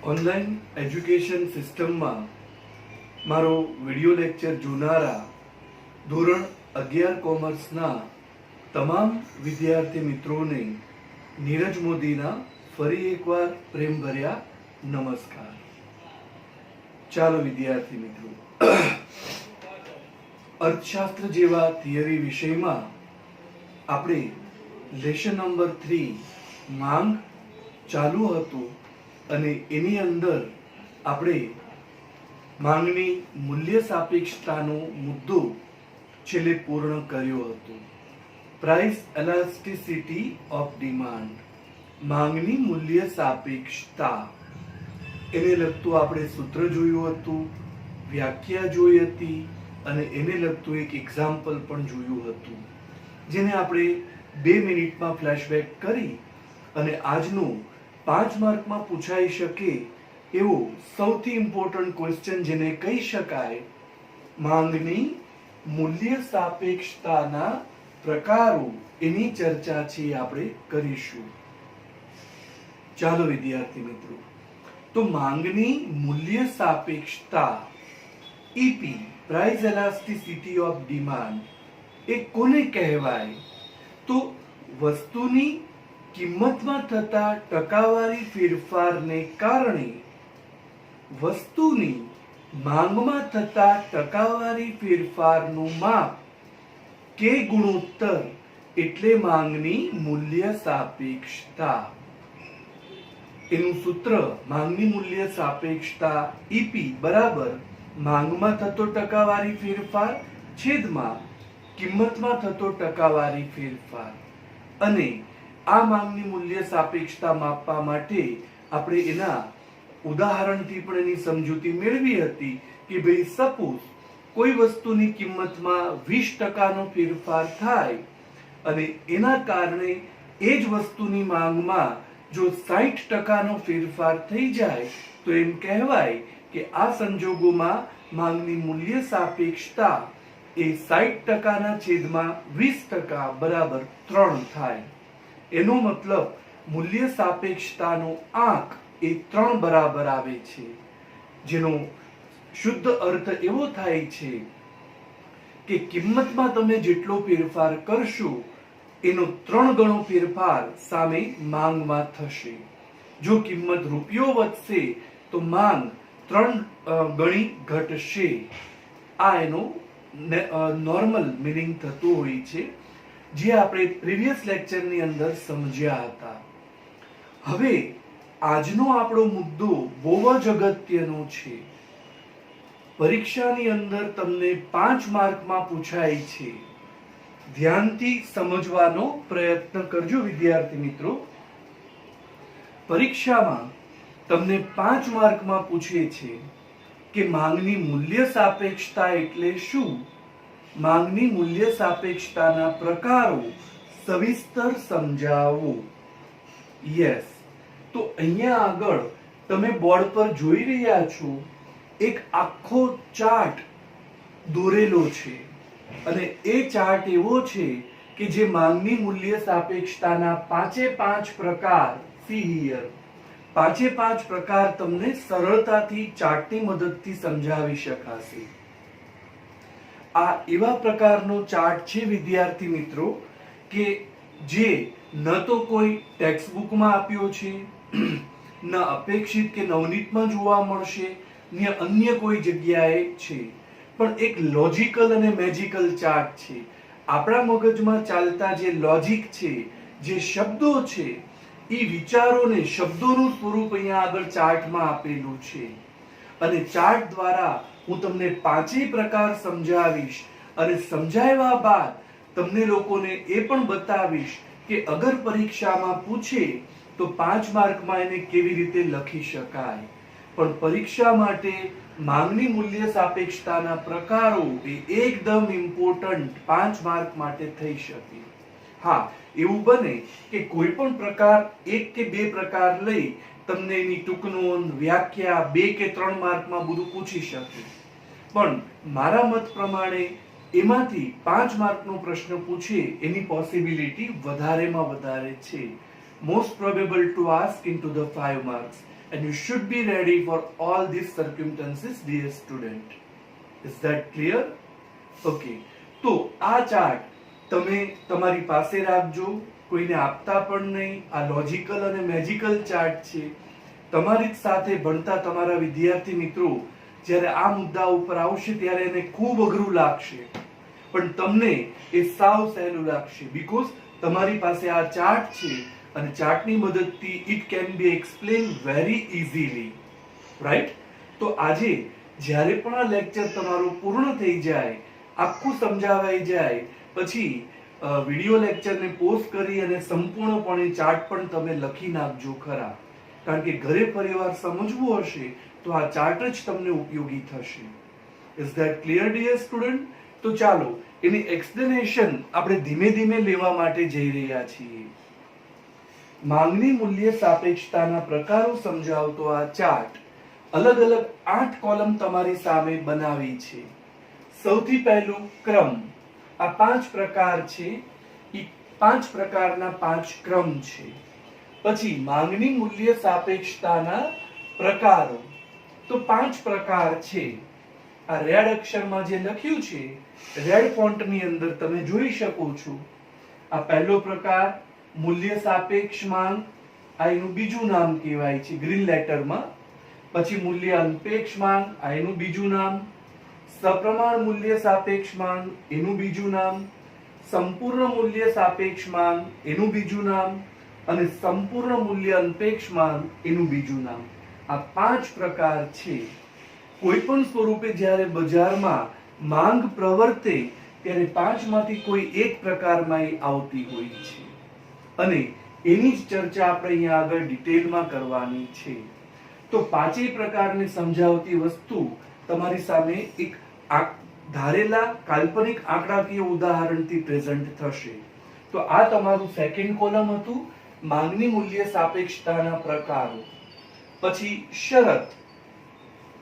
Online education સિસ્ટમમાં મારો video lecture જોનારા ધોરણ 11 કોમર્સના તમામ વિદ્યાર્થી મિત્રોને નીરજ મોદીના ફરી એકવાર પ્રેમભર્યા નમસ્કાર. ચાલો વિદ્યાર્થી મિત્રો, અર્થશાસ્ત્ર જેવા થિયરી વિષયમાં આપણે લેશન નંબર 3 માંગ ચાલુ હતું અને એની અંદર આપણે માંગની મૂલ્ય સાપેક્ષતાનો મુદ્દો છેલ્લે પૂર્ણ કર્યો હતો. પ્રાઇસ એલાસ્ટિસિટી ઓફ ડિમાન્ડ, માંગની મૂલ્ય સાપેક્ષતા, એને લગતું આપણે સૂત્ર જોયું હતું, વ્યાખ્યા જોઈ હતી અને એને લગતું એક એક્ઝામ્પલ પણ જોયું હતું, જેને આપણે 2 મિનિટમાં ફ્લેશબેક કરી અને આજનું 5 માર્કમાં પૂછાઈ શકે એવો સૌથી ઇમ્પોર્ટન્ટ ક્વેશ્ચન જેને કહી શકાય માંગની મૂલ્ય સાપેક્ષતાના પ્રકારો, એની ચર્ચા છે આપણે કરીશું. ચાલો વિદ્યાર્થી મિત્રો, તો માંગની મૂલ્ય સાપેક્ષતા ઈપી, પ્રાઇસ એલાસ્ટિસિટી ઓફ ડિમાન્ડ, એ કોને કહેવાય? તો વસ્તુની કિંમતમાં થતા ટકાવારી ફેરફારને કારણે વસ્તુની માંગમાં થતા ટકાવારી ફેરફારનું માપ કે ગુણોત્તર એટલે માંગની મૂલ્ય સાપેક્ષતા. એનું સૂત્ર માંગની મૂલ્ય સાપેક્ષતા ઈપી બરાબર માંગમાં થતો ટકાવારી ફેરફાર છેદમાં કિંમતમાં થતો ટકાવારી ફેરફાર. અને આ માંગની મૂલ્ય સાપેક્ષતા માપવા માટે આપણે એના ઉદાહરણથી પણ એની સમજૂતી મેળવી હતી કે ભાઈ સપોઝ કોઈ વસ્તુની કિંમતમાં 20% ફેરફાર થાય અને એના કારણે એ જ વસ્તુની માંગમાં જો 60% ફેરફાર થઈ જાય તો એમ કહેવાય કે આ સંજોગોમાં માંગની મૂલ્ય સાપેક્ષતા એ 60% છેદમાં 20% બરાબર 3 થાય. એનો મતલબ મૂલ્ય સાપેક્ષતાનો આંક એ 3 બરાબર આવે છે, જેનો શુદ્ધ અર્થ એવો થાય છે કે કિંમતમાં તમે જેટલો ફેરફાર કરશો એનો 3 ગણો ફેરફાર સામે માંગમાં થશે. જો કિંમત રૂપિયો વધશે તો માંગ 3 ગણી ઘટશે. આ એનો નોર્મલ મિનિંગ થતું હોય છે, જે આપણે પ્રીવિયસ લેક્ચરની અંદર સમજ્યા હતા. હવે આજનો આપણો મુદ્દો બહુ જ અગત્યનો છે. પરીક્ષાની અંદર તમને 5 માર્કમાં પૂછાય છે. ધ્યાનથી સમજવાનો પ્રયત્ન કરજો વિદ્યાર્થી મિત્રો. પરીક્ષામાં તમને 5 માર્કમાં પૂછે છે કે માંગની મૂલ્ય સાપેક્ષતા એટલે શું, માંગની મૂલ્ય સાપેક્ષતાના પ્રકારો સવિસ્તર સમજાવો. યસ, તો અહીંયા આગળ તમે બોર્ડ પર જોઈ રહ્યા છો એક આખો ચાર્ટ દોરેલો છે અને એ ચાર્ટ એવો છે કે જે માંગની મૂલ્ય સાપેક્ષતાના 5 પ્રકાર, સી હિયર, 5 પ્રકાર તમને સરળતાથી ચાર્ટની મદદથી સમજાવી શકાશે. આ એવા પ્રકારનો ચાર્ટ છે વિદ્યાર્થી મિત્રો કે જે ન તો કોઈ ટેક્સ્ટ બુકમાં આપ્યો છે, ન અપેક્ષિત કે નવનીતમાં જોવા મળશે, ન અન્ય કોઈ જગ્યાએ છે, પણ એક લોજિકલ અને મેજિકલ ચાર્ટ છે. આપણા મગજમાં ચાલતા જે લોજિક છે, જે શબ્દો છે, એ વિચારોને શબ્દોનું સ્વરૂપ અહીંયા આગળ ચાર્ટમાં આપેલું છે. અને ચાર્ટ દ્વારા હું તમને 5 પ્રકાર સમજાવીશ અને સમજાવ્યા બાદ તમને લોકોને એ પણ બતાવીશ કે અગર પરીક્ષામાં પૂછે તો 5 માર્કમાં એને કેવી રીતે લખી શકાય. પણ પરીક્ષા માટે માંગની મૂલ્ય સાપેક્ષતાના પ્રકારો એ એકદમ ઇમ્પોર્ટન્ટ 5 માર્ક માટે થઈ શકે. હા, એવું બને કે કોઈ પણ પ્રકાર 1 કે 2 પ્રકાર લઈ તમને એની ટૂંકનોંધ, વ્યાખ્યા 2 કે 3 માર્કમાં બધું પૂછી શકે. પણ મારા મત પ્રમાણે એમાંથી 5 માર્કનો પ્રશ્ન પૂછે એની પોસિબિલિટી વધારેમાં વધારે છે. Most probable to ask into the 5 marks and you should be ready for all these circumstances, dear student. Is that clear? Okay. તો આ ચાર્ટ તમે તમારી પાસે રાખજો, કોઈને આપતા પણ નહીં. આ લોજિકલ અને મેજિકલ ચાર્ટ છે. તમારી સાથે ભણતા તમારા વિદ્યાર્થી મિત્રો જ્યારે આ મુદ્દા ઉપર આવશે ત્યારે એને ખૂબ અઘરું લાગશે, પણ તમને એ સાવ સહેલું લાગશે, બીકોઝ તમારી પાસે આ ચાર્ટ છે અને ચાર્ટની મદદથી it can be explain very easily, right? તો આજે જ્યારે પણ આ લેક્ચર તમારો પૂર્ણ થઈ જાય, આખું સમજાવાઈ જાય, પછી વિડિયો લેક્ચરને પોઝ કરી અને સંપૂર્ણપણે ચાર્ટ પણ તમે લખી નાખજો ખરા, કારણ કે ઘરે પરિવાર સમજવું હશે તો આ ચાર્ટ જ તમને ઉપયોગી થશે. Is that clear dear student? તો ચાલો એની એક્સપ્લેનેશન આપણે ધીમે ધીમે લેવા માટે જઈ રહ્યા છીએ. માંગની મૂલ્ય સાપેક્ષતાના પ્રકારો સમજાવતો આ ચાર્ટ અલગ અલગ 8 કોલમ તમારી સામે બનાવી છે. સૌથી પહેલું ક્રમ. આ 5 પ્રકાર છે, એ 5 પ્રકારના 5 ક્રમ છે. પછી માંગની મૂલ્ય સાપેક્ષતાના પ્રકારો. તો 5 પ્રકાર છે. આ રેડ અક્ષરમાં જે લખ્યું છે, રેડ ફોન્ટની અંદર તમે જોઈ શકો છો. આ પહેલો પ્રકાર મૂલ્ય સાપેક્ષ માંગ, આ એનું બીજું નામ કહેવાય છે ગ્રીન લેટરમાં. પછી મૂલ્ય અનપેક્ષ માંગ, આ એનું બીજું નામ. સપ્રમાણ મૂલ્ય સાપેક્ષ માંગ, એનું બીજું નામ. સંપૂર્ણ મૂલ્ય સાપેક્ષ માંગ, એનું બીજું નામ. અને સંપૂર્ણ મૂલ્ય અનપેક્ષ માંગ, એનું બીજું નામ. આ 5 પ્રકાર છે. કોઈ પણ સ્વરૂપે જ્યારે બજારમાં માંગ પ્રવર્તે ત્યારે 5 માંથી કોઈ એક પ્રકારમાં એ આવતી હોય છે, અને એની જ ચર્ચા આપણે અહીંયા આગળ ડિટેલમાં કરવાની છે. તો 5 પ્રકારને સમજાવતી વસ્તુ તમારી સામે એક ધારેલા કાલ્પનિક આંકડાકીય ઉદાહરણથી પ્રેઝન્ટ થશે. તો આ તમારું સેકન્ડ કોલમ હતું, માંગની મૂલ્ય સાપેક્ષતાના પ્રકારો. પછી શરત.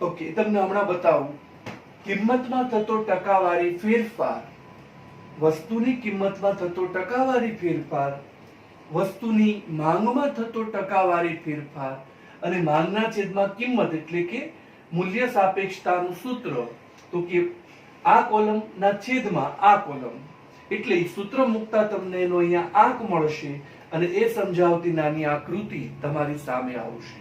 ઓકે, તમને હમણાં બતાવું. કિંમતમાં થતો ટકાવારી ફેરફાર. વસ્તુની કિંમતમાં થતો ટકાવારી ફેરફાર, વસ્તુની માંગમાં થતો ટકાવારી ફેરફાર અને માંગના છેદમાં કિંમત એટલે કે મૂલ્ય સાપેક્ષતાનું સૂત્ર. તો કે આ કોલમના છેદમાં આ કોલમ, એટલે સૂત્ર મૂકતા તમને એનો અહીંયા આંક મળશે અને એ સમજાવતી નાની આકૃતિ તમારી સામે આવશે.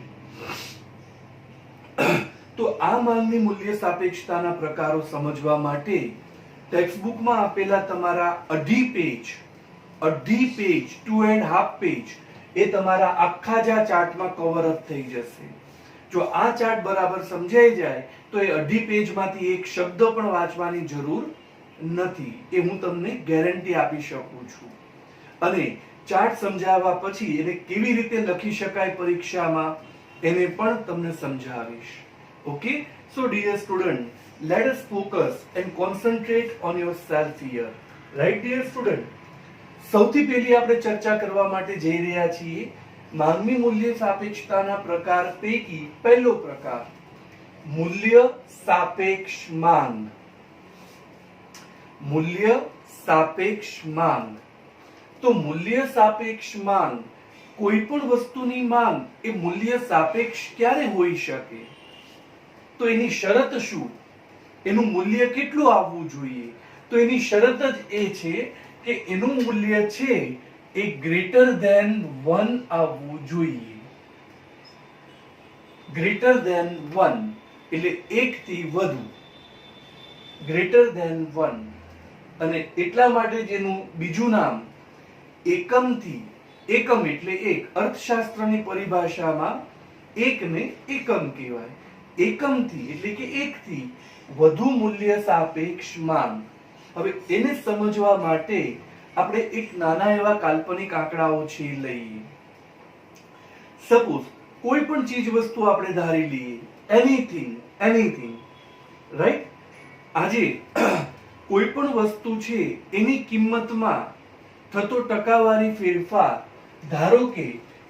તો આ માંગની મૂલ્ય સાપેક્ષતાના પ્રકારો સમજવા માટે ટેક્સ્ટબુકમાં આપેલા તમારા અઢી પેજ 2.5 પેજ એ તમારા આખા જ આ ચાર્ટમાં કવર અપ થઈ જશે. જો આ ચાર્ટ બરાબર સમજાઈ જાય તો એ અઢી પેજમાંથી એક શબ્દ પણ વાંચવાની જરૂર નથી, એ હું તમને ગેરંટી આપી શકું છું. અને ચાર્ટ સમજાવવા પછી એને કેવી રીતે લખી શકાય પરીક્ષામાં એને પણ તમને સમજાવીશ. Okay, so dear student, let us focus and concentrate on yourself here, right dear student? સૌથી પહેલી આપણે ચર્ચા કરવા માટે જઈ રહ્યા છીએ માંગની મૂલ્ય સાપેક્ષતાના પ્રકાર પૈકી પહેલો પ્રકાર મૂલ્ય સાપેક્ષ માંગ. મૂલ્ય સાપેક્ષ માંગ. તો મૂલ્ય સાપેક્ષ માંગ, કોઈ પણ વસ્તુની માંગ એ મૂલ્ય સાપેક્ષ ક્યારે હોઈ શકે? તો એની શરત શું? એનું મૂલ્ય કેટલું આવવું જોઈએ? તો એની શરત જ એ છે કે એનું મૂલ્ય છે એ ગ્રેટર ધેન 1 આવવું જોઈએ. ગ્રેટર ધેન 1 એટલે 1 થી વધુ. Greater than 1. અને એટલા માટે જેનું બીજું નામ એકમથી, એકમ એટલે એક, અર્થશાસ્ત્રની પરિભાષામાં એકને એકમ કહેવાય. એકમથી એટલે કે 1 થી વધુ મૂલ્ય સાપેક્ષ માંગ. હવે એને સમજવા માટે આપણે એક નાના એવા કાલ્પનિક આંકડાઓ છે લઈએ. સપોઝ કોઈ પણ ચીજ વસ્તુ આપણે ધારી લઈએ, એનીથિંગ, રાઈટ? આજે કોઈ પણ વસ્તુ છે એની કિંમતમાં થતો ટકાવારી ફેરફાર, ધારો કે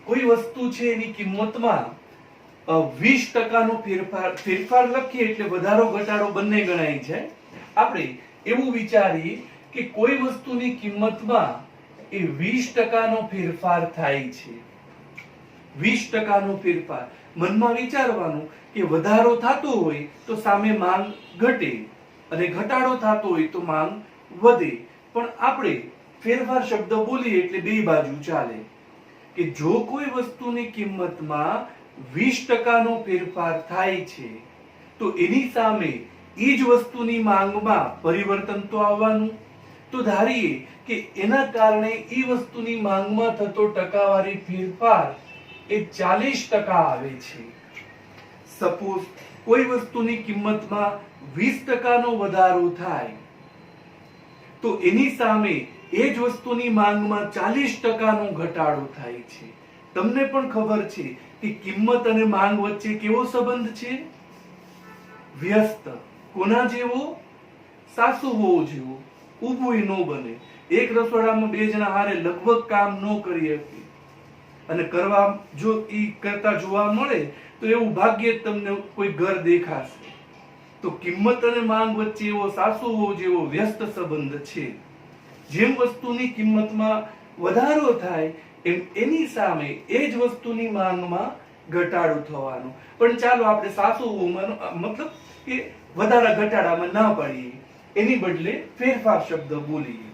કોઈ વસ્તુ છે એની કિંમતમાં 20% ફેરફાર લખીએ એટલે વધારો ઘટાડો બંને ગણાય છે. આપણે એવું વિચારીએ કે કોઈ વસ્તુની કિંમતમાં એ 20% ફેરફાર થાય છે. 20% ફેરફાર. મનમાં વિચારવાનું કે વધારો થતો હોય તો સામે માંગ ઘટે અને ઘટાડો થતો હોય તો માંગ વધે. પણ આપણે ફેરફાર શબ્દ બોલીએ એટલે બે બાજુ ચાલે. કે જો કોઈ વસ્તુની કિંમતમાં 20% ફેરફાર થાય છે તો એની સામે એ જ વસ્તુની માંગમાં પરિવર્તન તો આવવાનું. તો ધારીએ કે એના કારણે એ વસ્તુની માંગમાં થતો ટકાવારી ફેરફાર એ 40% આવે છે. સપોઝ કોઈ વસ્તુની કિંમતમાં 20% વધારો થાય તો એની સામે એ જ વસ્તુની માંગમાં 40% ઘટાડો થાય છે. તમને પણ ખબર છે કે કિંમત અને માંગ વચ્ચે કેવો સંબંધ છે? વ્યસ્ત. કોના જેવો? સાસુ વહુ જેવો. ઊભું ન બને. એક રસોડામાં બે જણા હારે લગભગ કામ ન કરી શકે અને કરવા જો ઈ કરતા જોવા મળે તો એવું ભાગ્યે જ તમને કોઈ ઘર દેખાશે. તો કિંમત અને માંગ વચ્ચે એવો સાસુ વહુ જેવો વ્યસ્ત સંબંધ છે. જેમ વસ્તુની કિંમતમાં વધારો થાય એમ એની સામે એ જ વસ્તુની માંગમાં ઘટાડો થવાનો. પણ ચાલો આપણે સાસુ વહુમાં મતલબ કે વધારા ઘટાડામાં ના પાડીએ, એની બદલે ફેરફાર શબ્દ બોલીએ.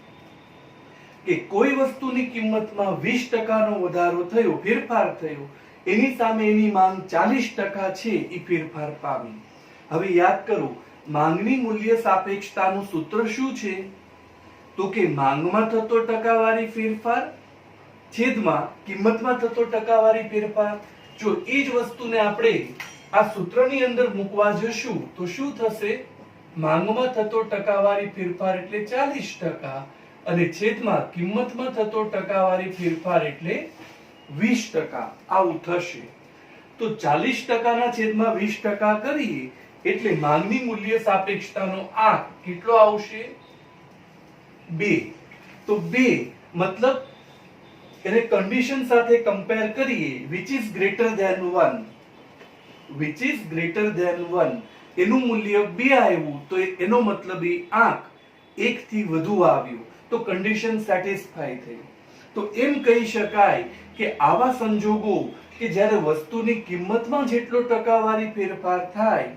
કે કોઈ વસ્તુની કિંમતમાં 20% વધારો થયો, ફેરફાર થયો, એની સામે એની માંગ 40% છે, એ ફેરફાર પામી. હવે યાદ કરો, માંગની મૂલ્ય સાપેક્ષતાનું સૂત્ર શું છે? તો કે માંગમાં થતો ટકાવારી ફેરફાર છેદમાં કિંમતમાં થતો ટકાવારી ફેરફાર. જો એ જ વસ્તુને આપણે આ સૂત્રની અંદર મૂકવા જશું તો શું થશે? માંગમાં થતો ટકાવારી ફેરફાર એટલે 40% અને છેદમાં કિંમતમાં થતો ટકાવારી ફેરફાર એટલે 20%. આવું થશે. તો 40% ના છેદમાં 20% કરીએ એટલે માંગની મૂલ્ય સાપેક્ષતાનો આંક કેટલો આવશે? 2. તો 2 મતલબ એને કન્ડિશન સાથે કમ્પેર કરીએ, which is greater than 1, which is greater than 1, એનું મૂલ્ય 2 આવ્યું તો એનો મતલબ એ આંક 1 થી વધુ આવ્યો તો કન્ડિશન સેટિસ્ફાય થઈ. તો એમ કહી શકાય કે આવા સંજોગો કે જ્યારે વસ્તુની કિંમતમાં જેટલો ટકાવારી ફેરફાર થાય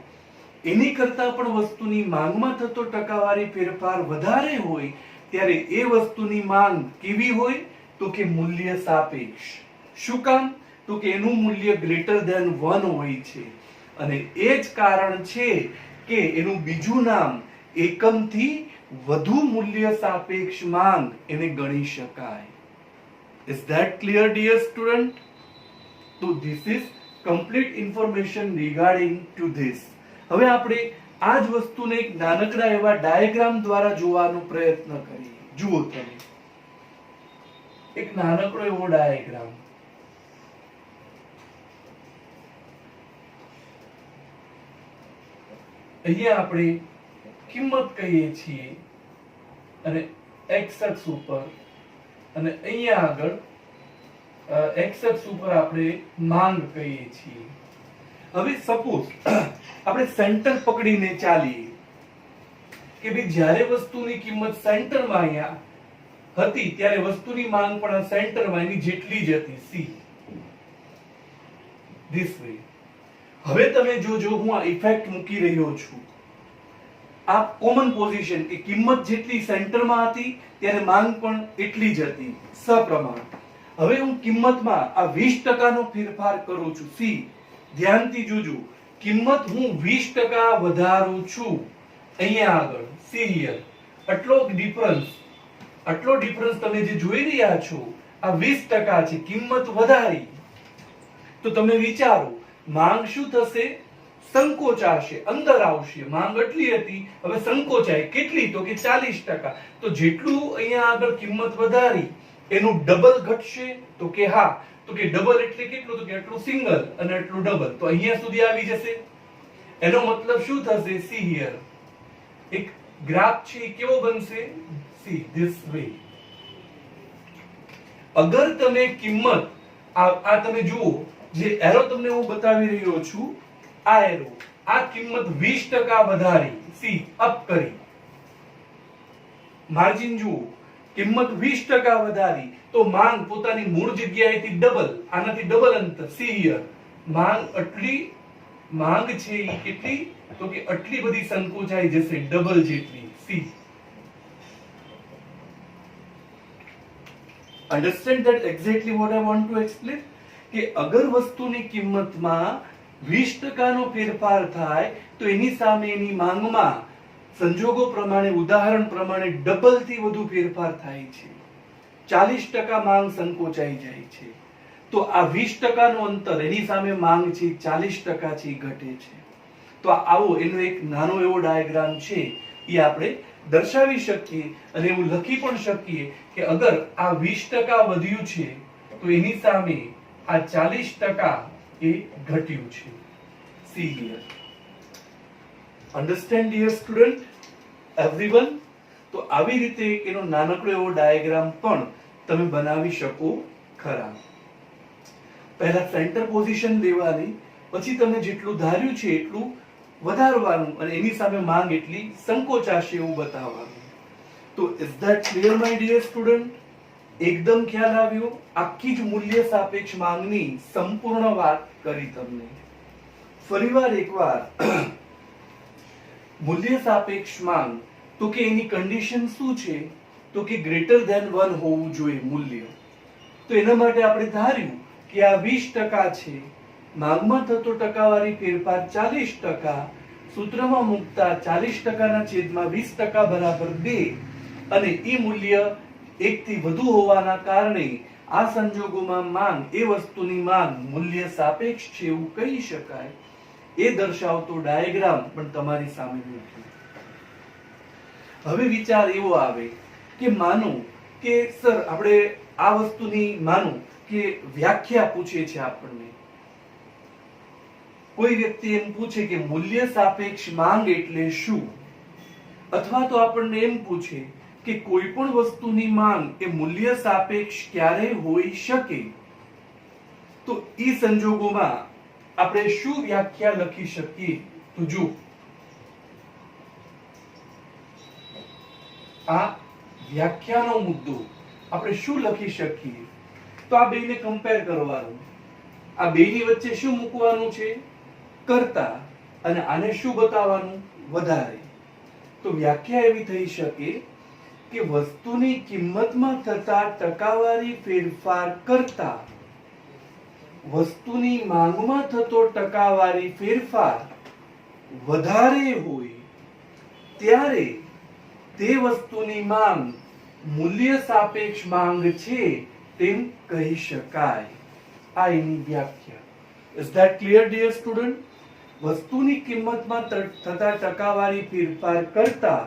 એની કરતા પણ વસ્તુની માંગમાં થતો ટકાવારી ફેરફાર વધારે હોય ત્યારે એ વસ્તુની માંગ કેવી હોય? તો કે મૂલ્ય સાપેક્ષ. શું કામ? તો કે એનું મૂલ્ય ગ્રેટર ધેન 1 હોય છે અને એ જ કારણ છે કે એનું બીજું નામ એકમથી વધુ મૂલ્ય સાપેક્ષ માંગ એને ગણી શકાય. Is that clear, dear student? So this is complete information regarding to this. હવે આપણે આ જ વસ્તુને એક નાનકડા એવા ડાયાગ્રામ દ્વારા જોવાનો પ્રયત્ન કરીએ. જુઓ તમે, એક નાનકડો એવો ડાયાગ્રામ. અહીંયા આપણે કિંમત કહીએ છીએ અને x અક્ષ ઉપર અને અહીંયા આગળ x અક્ષ ઉપર આપણે માંગ કહીએ છીએ. હવે સપોઝ આપણે સેન્ટર પકડીને ચાલીએ કે ભાઈ જ્યારે વસ્તુની કિંમત સેન્ટરમાં અહીંયા હતી ત્યારે વસ્તુની માંગ પણ સેન્ટરમાં એની જેટલી જ હતી, c. This way. હવે તમે જોજો, હું આ ઇફેક્ટ મૂકી રહ્યો છું. આ કોમન પોઝિશન કે કિંમત જેટલી સેન્ટરમાં હતી ત્યારે માંગ પણ એટલી જ હતી, સપ્રમાણ. હવે હું કિંમતમાં આ 20% નો ફેરફાર કરું છું, c. ધ્યાનથી જોજો, કિંમત હું 20% વધારું છું અહીંયા આગળ, c here. આટલો ડિફરન્સ તમે જે જોઈ રહ્યા છો આ 20% છે, કિંમત વધારી તો તમે વિચારો માંગ શું થશે? સંકોચાશે, અંદર આવશે. માંગ એટલી હતી, હવે સંકોચાય. કેટલી? તો કે 40%. તો જેટલું અહીંયા આગળ કિંમત વધારી એનું ડબલ ઘટશે? તો કે હા. તો કે ડબલ એટલે કેટલું? તો કે આટલું સિંગલ અને આટલું ડબલ. તો અહીંયા સુધી આવી જશે. એનો મતલબ શું થશે? સી હિયર એક ગ્રાફ છે, કેવો બનશે? See this way. અગર તમે કિંમત આ તમે જુઓ, જે એરો તમને હું બતાવી રહ્યો છું, આ એરો, આ કિંમત 20% વધારી, સી અપ કરી, માર્જિન જુઓ, કિંમત 20% વધારી તો માંગ પોતાની મૂળ જગ્યાએથી ડબલ, આનાથી ડબલ અંતર, સી હિયર, માંગ આટલી માંગ છે એ કેટલી, તો કે આટલી બધી સંકોચાઈ જશે, ડબલ જેટલી, C. Understand that exactly what I want to explain? કે અગર વસ્તુની કિંમતમાં 20% નો ફેરફાર થાય તો એની સામે એની માંગમાં સંજોગો પ્રમાણે, ઉદાહરણ પ્રમાણે ડબલ થી વધુ ફેરફાર થાય છે. 40% માંગ સંકોચાઈ જાય છે તો આ 20% નું અંતર, એની સામે માંગ છે 40% છે, ઘટે છે. તો આવો એનો એક નાનો એવો ડાયાગ્રામ છે, એ આપણે દર્શાવી શકીએ અને એવું લખી પણ શકીએ કે અગર આ 20% વધ્યું છે તો એની સામે આ 40% એ ઘટ્યું છે. See here. Understand, dear student? Everyone? તો આવી રીતે એનો નાનકડો એવો ડાયાગ્રામ પણ તમે બનાવી શકો ખરા. પહેલા સેન્ટર પોઝિશન લેવાની, પછી તમે જેટલું ધાર્યું છે એટલું વધારવાનું અને એની સામે માંગ એટલી સંકોચાશે એવું બતાવવાનું. તો is that clear my dear student? એકદમ ખ્યાલ આવ્યો? આખી જ મૂલ્ય સાપેક્ષ માંગની સંપૂર્ણ વાત કરી તમને. ફરીવાર એકવાર મૂલ્ય સાપેક્ષ માંગ, તો કે એની કન્ડિશન શું છે, તો કે ગ્રેટર ધેન 1 હોવું જોઈએ મૂલ્ય. તો એના માટે આપણે ધાર્યું કે આ 20% છે, માંગમાં થતો ટકાવારી ફેરફાર 40%, સૂત્રમાં મૂકતા 40% ના છેદમાં 20% બરાબર 2, અને એ મૂલ્ય 1 થી વધુ હોવાના કારણે આ સંજોગોમાં માંગ, એ વસ્તુની માંગ મૂલ્ય સાપેક્ષ છે એવું કહી શકાય. એ દર્શાવતો ડાયાગ્રામ પણ તમારી સામે મૂક્યો. હવે વિચાર એવો આવે કે માનો કે સર આપણે આ વસ્તુની, માનો કે વ્યાખ્યા પૂછે છે આપણને, કોઈ વ્યક્તિ એમ પૂછે કે મૂલ્ય સાપેક્ષ માંગ એટલે શું, અથવા તો આપણને એમ પૂછે કે કોઈ પણ વસ્તુની માંગ એ મૂલ્ય સાપેક્ષ ક્યારે હોઈ શકે, તો ઈ સંજોગોમાં આપણે શું વ્યાખ્યા લખી શકીએ? તો જો આ વ્યાખ્યાનો મુદ્દો આપણે શું લખી શકીએ? તો આ બેને કમ્પેર કરવાનું, આ બેની વચ્ચે શું મૂકવાનું છે? કરતા, અને આને શું બતાવવાનું? વધારે. તો વ્યાખ્યા એવી થઈ શકે કે વસ્તુની કિંમતમાં થતા ટકાવારી ફેરફાર કરતા વસ્તુની માંગમાં થતો ટકાવારી ફેરફાર વધારે હોય ત્યારે તે વસ્તુની માંગ મૂલ્ય સાપેક્ષ માંગ છે તેમ કહી શકાય. આ એની વ્યાખ્યા. Is that clear, dear student? વસ્તુની કિંમતમાં થતા ટકાવારી ફેરફાર કરતા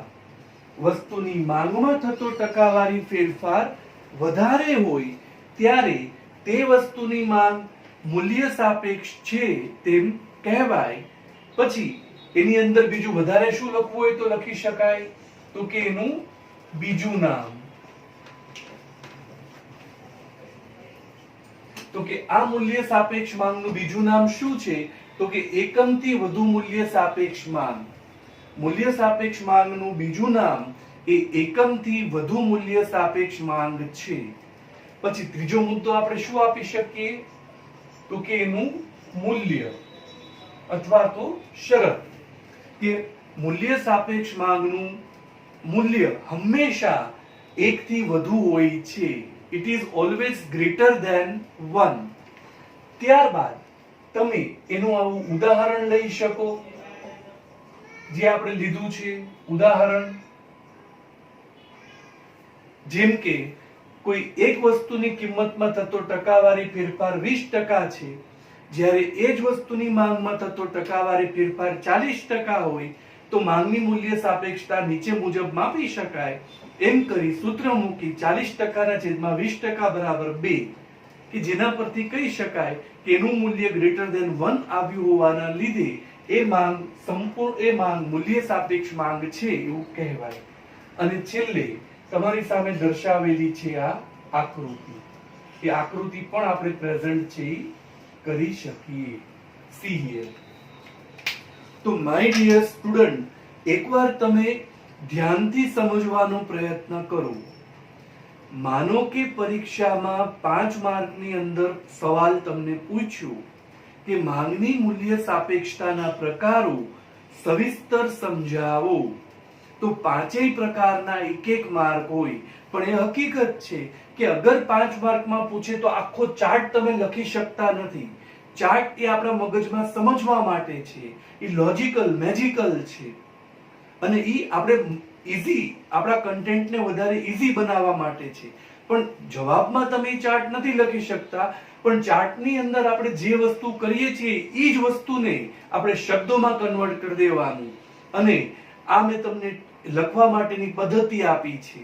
વસ્તુની માંગમાં થતો ટકાવારી ફેરફાર વધારે હોય ત્યારે તે વસ્તુની માંગ મૂલ્ય સાપેક્ષ છે તેમ કહેવાય. પછી એની અંદર બીજું વધારે શું લખવું હોય તો લખી શકાય, તો કે એનું બીજું નામ. તો કે આ મૂલ્ય સાપેક્ષ માંગનું બીજું નામ શું છે? તો કે એકમથી વધુ મૂલ્ય સાપેક્ષ માંગ. મૂલ્ય સાપેક્ષ માંગનું બીજું નામ એ એકમથી વધુ મૂલ્ય સાપેક્ષ માંગ છે. પછી ત્રીજો મુદ્દો આપણે શું આપી શકીએ? તો કે એનું મૂલ્ય અથવા તો શરત, કે મૂલ્ય સાપેક્ષ માંગનું મૂલ્ય હંમેશા 1 થી વધુ હોય છે. It is always greater than 1. ત્યારબાદ તમે એનું આવું ઉદાહરણ લઈ શકો, જે આપણે લીધું છે ઉદાહરણ, જેમ કે કોઈ એક વસ્તુની કિંમતમાં થતો ટકાવારી ફેરફાર 20% છે, જ્યારે એ જ વસ્તુની માંગમાં થતો ટકાવારી ફેરફાર 40% હોય તો માંગની મૂલ્ય સાપેક્ષતા નીચે મુજબ માપી શકાય. એમ કરી સૂત્ર મૂકી 40% ના છેદમાં 20% બરાબર 2, કે જેના પરથી કહી શકાય કે એનું મૂલ્ય ગ્રેટર ધેન 1 આવ્યું હોવાના લીધે એ માંગ મૂલ્ય સાપેક્ષ માંગ છે એવું કહેવાય. અને છેલ્લે તમારી સામે દર્શાવેલી છે આ આકૃતિ, એ આકૃતિ પણ આપણે પ્રેઝન્ટ છે કરી શકીએ. C here. તો માય ડિયર સ્ટુડન્ટ, એકવાર તમે ધ્યાનથી સમજવાનો પ્રયત્ન કરો. માનો કે પરીક્ષામાં 5 માર્કની અંદર સવાલ તમને પૂછ્યો કે માંગની મૂલ્ય સાપેક્ષતાના પ્રકારો સવિસ્તર સમજાવો, તો 5 પ્રકારના એક માર્ક હોય. પણ એ હકીકત છે કે અગર 5 માર્કમાં પૂછે તો આખો ચાર્ટ તમે લખી શકતા નથી. ચાર્ટ એ આપણા મગજમાં સમજવા માટે છે, એ લોજિકલ મેજિકલ છે, અને એ આપણે ઈઝી આપણા કન્ટેન્ટને વધારે ઈઝી બનાવવા માટે છે. પણ જવાબમાં તમે ચાર્ટ નથી લખી શકતા, પણ ચાર્ટની અંદર આપણે જે વસ્તુ કરીએ છીએ એ જ વસ્તુને આપણે શબ્દોમાં કન્વર્ટ કરી દેવાનું. અને આ મેં તમને લખવા માટેની પદ્ધતિ આપી છે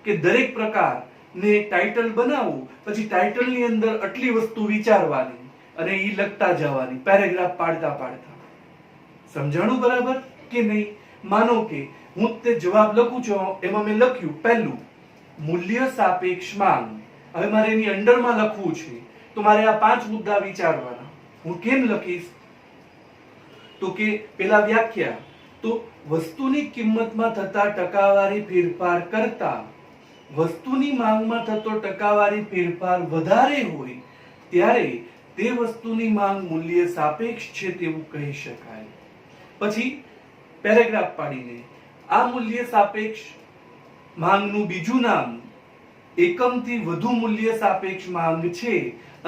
કે દરેક પ્રકારને ટાઇટલ બનાવો, પછી ટાઇટલની અંદર આટલી વસ્તુ વિચારવાની અને એ લખતા જવાની, પેરેગ્રાફ પાડતા પાડતા. સમજાણું બરાબર કે નહીં? માનો કે હું તે જવાબ લખું છું, એમાં મેં લખ્યું પહેલું મૂલ્ય સાપેક્ષ માંગ. હવે મારે એની અંડરમાં લખવું છે તો મારે આ 5 મુદ્દા વિચારવાના. હું કેમ લખીશ? તો કે પેલા વ્યાખ્યા, તો વસ્તુની કિંમતમાં થતા ટકાવારી ફેરફાર કરતા વસ્તુની માંગમાં થતો ટકાવારી ફેરફાર વધારે હોય ત્યારે તે વસ્તુની માંગ મૂલ્ય સાપેક્ષ છે તેવું કહી શકાય. પછી પેરેગ્રાફ પાડીને આ મૂલ્ય સાપેક્ષ માંગનું બીજું નામ એકમથી વધુ મૂલ્ય સાપેક્ષ માંગ છે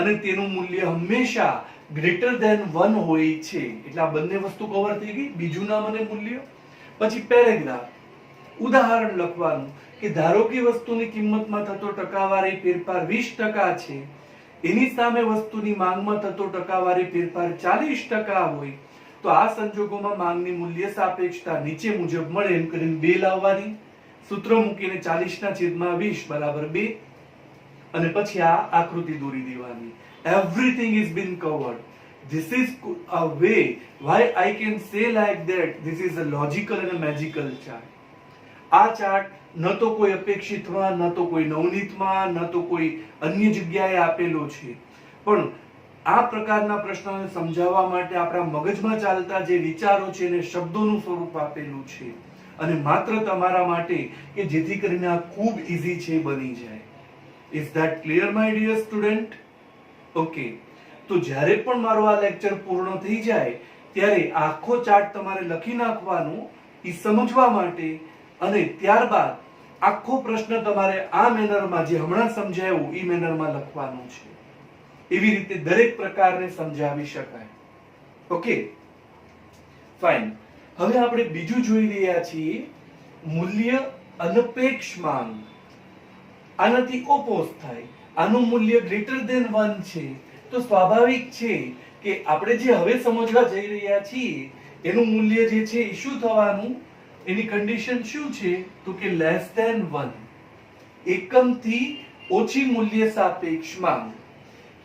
અને તેનું મૂલ્ય હંમેશા ગ્રેટર ધેન 1 હોય છે. એટલે આ બંને વસ્તુ કવર થઈ ગઈ, બીજું નામ અને મૂલ્ય. પછી પેરેગ્રાફ, ઉદાહરણ લખવાનું કે ધારો કે વસ્તુની કિંમતમાં થતો ટકાવારી ફેરફાર 20% છે, એની સામે વસ્તુની માંગમાં થતો ટકાવારી ફેરફાર 40% હોય, તો આ સંજોગોમાં માંગની મૂલ્ય સાપેક્ષતા નીચે મુજબ મળે. એમ કરીને 2 લાવવાની, સૂત્ર મૂકીને 40/20 બરાબર 2, અને પછી આ આકૃતિ દોરી દેવાની. Everything is been covered. This is a way why I can say like that this is a logical and a magical chart. આ ચાર્ટ ન તો કોઈ અપેક્ષિતમાં, ન તો કોઈ નવનીતમાં, ન તો કોઈ અન્ય જગ્યાએ આપેલો છે, પણ આ પ્રકારના પ્રશ્નોને સમજાવવા માટે આપણા મગજમાં ચાલતા જે વિચારો છે એને શબ્દોનું સ્વરૂપ આપેલું છે, અને માત્ર તમારા માટે કે જેથી કરીને આ ખૂબ ઈઝી છે બની જાય. Is that clear my dear student? Okay, તો જ્યારે પણ મારો આ લેક્ચર પૂર્ણ થઈ જાય ત્યારે આખો ચાર્ટ તમારે લખી નાખવાનો એ સમજવા માટે, અને ત્યારબાદ આખો પ્રશ્ન તમારે આ મેનરમાં જે હમણાં સમજાયું એ મેનરમાં લખવાનું છે. એવી રીતે દરેક પ્રકારને સમજાવી શકાય. Okay fine. હવે આપણે બીજું જોઈ રહ્યા છીએ મૂલ્ય અનપેક્ષ માંગ. આનાથી ઓપોઝ થાય. આનું મૂલ્ય ગ્રેટર ધેન 1 છે, તો સ્વાભાવિક છે કે આપણે જે હવે સમજવા જઈ રહ્યા છીએ એનું મૂલ્ય જે છે એ શું થવાનું, એની કન્ડિશન શું છે? તો કે લેસ ધેન 1. એકમથી ઓછી મૂલ્ય સાપેક્ષ માંગ.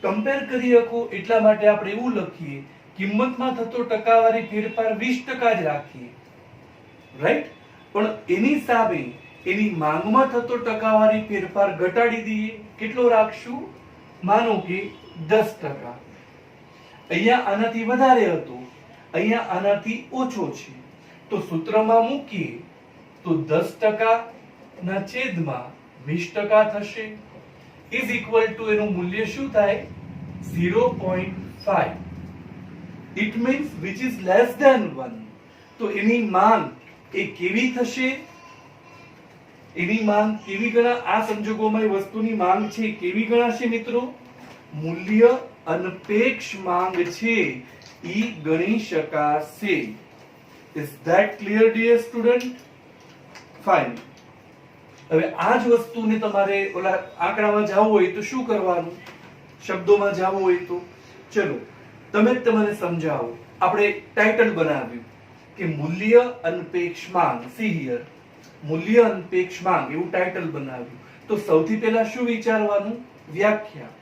કમ્પેર કરી શકો એટલા માટે આપણે એવું લખીએ, કિંમતમાં થતો ટકાવારી ફેરફાર 20% જ રાખીએ, રાઈટ? પણ એની સામે એની માંગમાં થતો ટકાવારી ફેરફાર ઘટાડી દઈએ. કેટલો રાખશું? માનો કે 10%. અહીંયા આનાથી વધારે હતો, અહીંયા આનાથી ઓછો છે, તો સૂત્રમાં મૂકીએ તો 10% ના છેદમાં 20% થશે, ઇઝ ઇક્વલ ટુ એનું મૂલ્ય શું થાય? 0.5. It means which is less than 1. તો એની માંગ એ કેવી થશે? એની માંગ કેવી ગણા? આ સંજોગોમાં એ વસ્તુની માંગ છે કેવી ગણાશે મિત્રો? મૂલ્ય અનપેક્ષ માંગ છે ઈ ગણી શકાશે. Is that clear dear student? Fine. હવે આ જ વસ્તુને તમારે ઓલા આંકડામાં જવું હોય તો શું કરવાનું? શબ્દોમાં જવું હોય તો ચલો તમે જ તમને સમજાવો. આપણે ટાઇટલ બનાવ્યું કે મૂલ્ય અનપેક્ષ માંગ. સી હિયર, મૂલ્ય અનપેક્ષ માંગ એવું ટાઇટલ બનાવ્યું. તો સૌથી પહેલા શું વિચારવાનું? વ્યાખ્યા.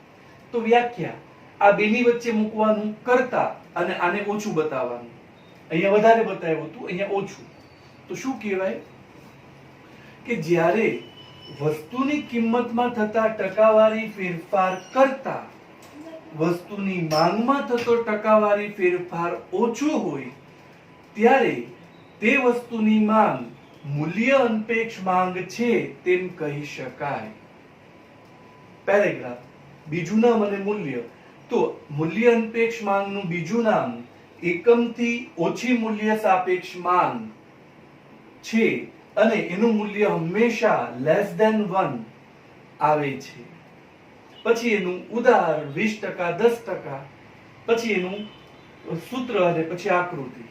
તો વ્યાખ્યા આ બેની વચ્ચે મૂકવાનું કરતા અને આને ઓછું બતાવવાનું. અહીંયા વધારે બતાવ્યું હતું, અહીંયા ઓછું. તો શું કહેવાય કે જ્યારે વસ્તુની કિંમતમાં થતા ટકાવારી ફેરફાર કરતા વસ્તુની માંગમાં થતો ટકાવારી ફેરફાર ઓછો હોય ત્યારે તે વસ્તુની માંગ મૂલ્ય અનપેક્ષ માંગ છે તેમ કહી શકાય. પેરેગ્રાફ. બીજું નામ અને મૂલ્ય. તો મૂલ્ય અનપેક્ષ માંગનું બીજું નામ એકમથી ઓછી મૂલ્ય સાપેક્ષ માંગ છે અને એનું મૂલ્ય હંમેશા લેસ ધેન 1 આવે છે. પછી એનું ઉદાહરણ 20%, 10%, પછી એનું સૂત્ર અને પછી આકૃતિ,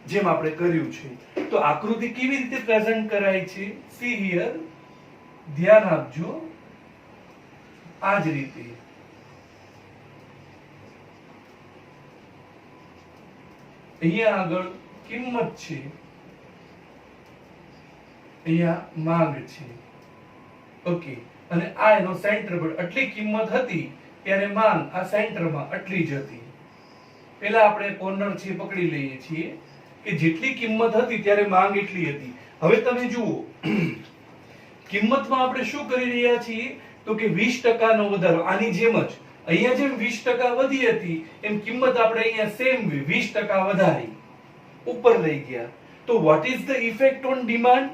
જેમ આપણે કર્યું છે. તો આકૃતિ કેવી રીતે પ્રેઝન્ટ કરાય છે? સી હિયર, ધ્યાન આપજો. આ જ રીતે અહીંયા આગળ કિંમત છે, અહીંયા માંગ છે. ઓકે, અને આ એનો સેન્ટર પર આટલી કિંમત હતી ત્યારે માંગ આ સેન્ટરમાં આટલી જ હતી. પહેલા આપણે કોર્નર છે પકડી લઈએ છીએ કે જેટલી કિંમત હતી ત્યારે માંગ એટલી હતી. હવે તમે જુઓ, કિંમતમાં આપણે શું કરી રહ્યા છીએ? તો કે 20% નો વધારો. આની જેમ જ અહીંયા જેમ 20% વધી હતી એમ કિંમત આપણે અહીંયા સેમ 20% વધારી, ઉપર લઈ ગયા. તો what is the effect on demand?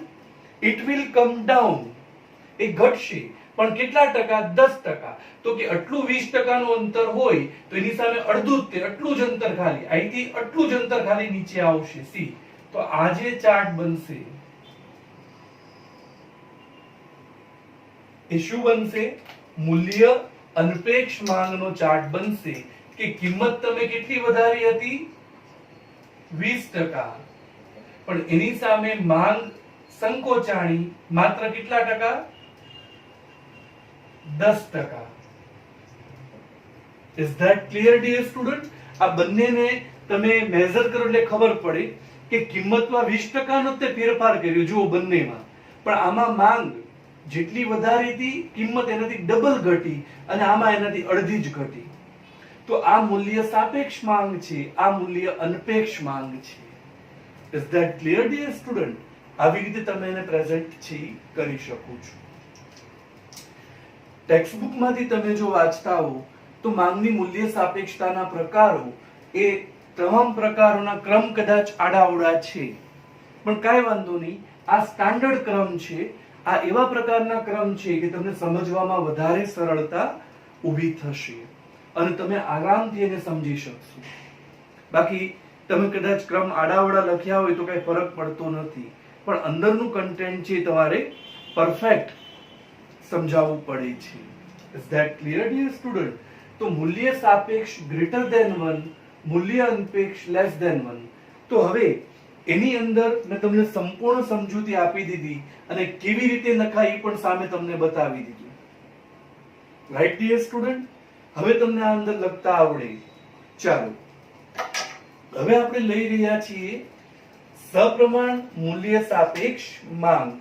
It will come down. એ ઘટશે, પણ કેટલા ટકા? 10%. તો કે આટલું 20% નું અંતર હોય તો એની સામે અડધું જ તે આટલું જ અંતર ખાલી, અહીંથી આટલું જ અંતર ખાલી નીચે આવશે. સી, તો આ જે ચાર્ટ બનશે એ શું બનશે? મૂલ્ય અનપેક્ષ માંગનો ચાર્ટ બનશે કે કિંમત તમે કેટલી વધારી હતી? 20%, પણ એની સામે માંગ સંકોચાણી માત્ર કેટલા ટકા? 10%. Is that clear, dear student? આ બંનેને તમે મેઝર કરો એટલે ખબર પડે કે કિંમતમાં 20% નો તે ફેરફાર કર્યો જુઓ બંનેમાં, પણ આમાં માંગ જેટલી વધારી હતી કિંમત એનાથી ડબલ ઘટી અને આમાં એનાથી અડધી જ ઘટી. તો આ મૂલ્ય સાપેક્ષ માંગ છે, આ મૂલ્ય અનપેક્ષ માંગ છે. Is that clear, dear student? આવી રીતે તમે એને પ્રેઝન્ટ છે કરી શકો છો. ટેક્સ્ટ બુક માંથી તમે જો વાંચતા હો તો માંગની મૂલ્ય સાપેક્ષતાના પ્રકારો એ તમામ પ્રકારોના ક્રમ કદાચ આડાઅવળા છે, પણ કાંઈ વાંધો નહીં. આ સ્ટાન્ડર્ડ ક્રમ છે. આ એવા પ્રકારના ક્રમ છે કે તમને સમજવામાં વધારે સરળતા ઊભી થશે અને તમે આરામથી એને સમજી શકશો. બાકી તમે કદાચ ક્રમ આડાઅવળા લખ્યા હોય તો કઈ ફરક પડતો નથી, પણ અંદરનું કન્ટેન્ટ છે તમારે પરફેક્ટ સમજાવવું પડે છે. Is that clear, dear student? તો મૂલ્ય સાપેક્ષ ગ્રેટર ધેન 1, મૂલ્ય અનપેક્ષ લેસ ધેન 1. તો હવે એની અંદર મેં તમને સંપૂર્ણ સમજૂતી આપી દીધી અને કેવી રીતે લખાય એ પણ સામે તમને બતાવી દીધું. Right dear student? હવે તમને આ અંદર લખતા આવડે. ચાલો, હવે આપણે લઈ રહ્યા છીએ સપ્રમાણ મૂલ્ય સાપેક્ષ માંગ.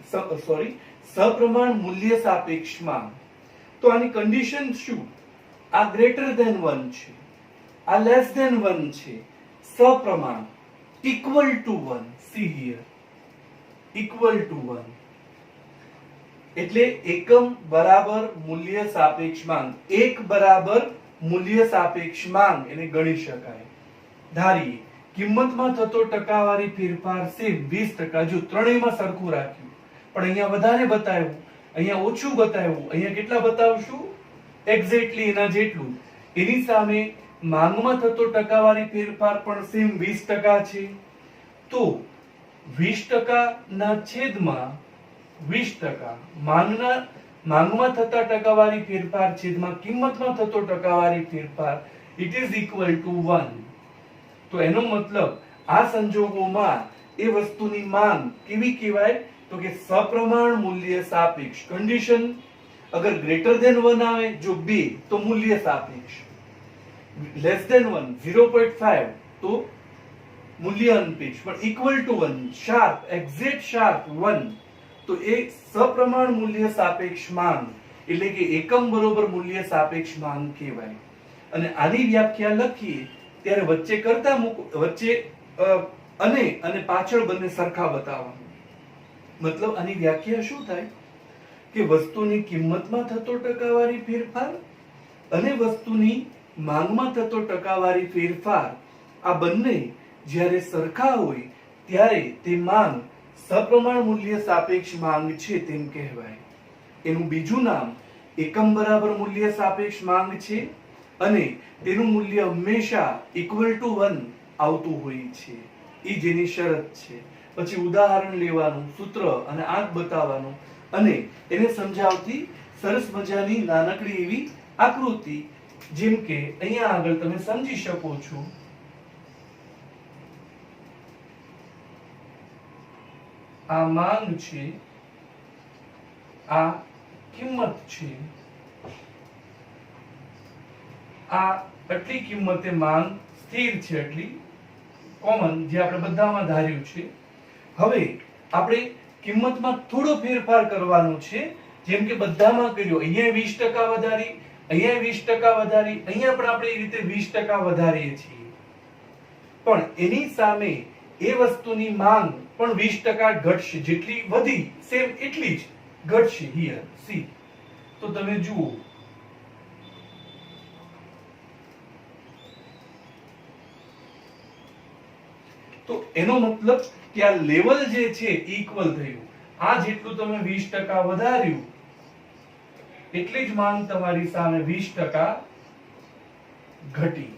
સપ્રમાણ મૂલ્ય સાપેક્ષ માંગ. તો આની કન્ડિશન શું? આ ગ્રેટર ધેન 1 છે, આ લેસ ધેન 1 છે. સપ્રમાણ, equal to 1. See here, equal to 1 એટલે એકમ બરાબર મૂલ્ય સાપેક્ષ માંગ. એક બરાબર મૂલ્ય સાપેક્ષ માંગ એને ગણી શકાય. ધારીએ કિંમતમાં થતો ટકાવારી ફેરફાર સેમ 20%. જો ત્રણેયમાં સરખું રાખ્યું, પણ અહીંયા વધારે બતાવ્યું, અહીંયા ઓછું બતાવ્યું, અહીંયા કેટલા બતાવશું? એક્ઝેક્ટલી એના જેટલું. એની સામે માંગમાં થતો ટકાવારી ફેરફાર પણ સેમ 20% છે. તો 20% ના છેદમાં 20%, માંગમાં થતા ટકાવારી ફેરફાર છેદમાં કિંમતમાં થતો ટકાવારી ફેરફાર, ઇટ ઇઝ ઇક્વલ ટુ 1. તો એનો મતલબ આ સંજોગોમાં એ વસ્તુની માંગ કેવી કહેવાય? તો કે સપ્રમાણ મૂલ્ય સાપેક્ષ. કન્ડિશન અગર ગ્રેટર ધેન 1 આવે, જો 2 તો મૂલ્ય સાપેક્ષ, લેસ ધેન 1 0.5 તો મૂલ્ય અનપેક્ષ, પણ equal to 1 sharp, exact sharp 1 તો એ સપ્રમાણ મૂલ્ય સાપેક્ષ માંગ એટલે કે એકમ બરોબર મૂલ્ય સાપેક્ષ માંગ કહેવાય. અને આની વ્યાખ્યા લખીએ ત્યારે વચ્ચે કરતા વચ્ચે અને પાછળ બંને સરખા બતાવવાનું. મતલબ આની વ્યાખ્યા શું થાય કે વસ્તુની કિંમતમાં થતો ટકાવારી ફેરફાર અને વસ્તુની માંગમાં થતો ટકાવારી ફેરફાર આ બંને જ્યારે સરખા હોય ત્યારે તે માંગ સપ્રમાણ મૂલ્ય સાપેક્ષ માંગ છે તેમ કહેવાય. એનું બીજું નામ એકમ બરાબર મૂલ્ય સાપેક્ષ માંગ છે અને તેનું મૂલ્ય હંમેશા ઇક્વલ ટુ 1 આવતું હોય છે. એ જેની શરત છે. પછી ઉદાહરણ લેવાનું, સૂત્ર અને આંક બતાવવાનું અને એને સમજાવતી સરસ મજાની નાનકડી એવી આકૃતિ, જેમ કે અહીંયા આગળ તમે સમજી શકો છો. આ માંગ છે, આ કિંમત છે, આ આટલી કિંમતે માંગ સ્થિર છે, એટલી કોમન જે આપણે બધામાં ધાર્યું છે. હવે આપણે કિંમતમાં થોડો ફેરફાર કરવાનો છે, જેમ કે બધામાં કર્યો. અહીંયા 20% વધારી, અહીંયા 20% વધારી, અહીંયા પણ આપણે એ રીતે 20% વધારીએ છીએ. પણ એની સામે એ વસ્તુની માંગ પણ 20% ઘટશે. જેટલી વધી સેમ એટલી જ ઘટશે. હિયર સી, તો તમે જુઓ, તો એનો મતલબ કે આ લેવલ જે છે ઇક્વલ થયું. આ જેટલું તમે 20% વધાર્યું એટલી જ માંગ તમારી સામે 20% ઘટી.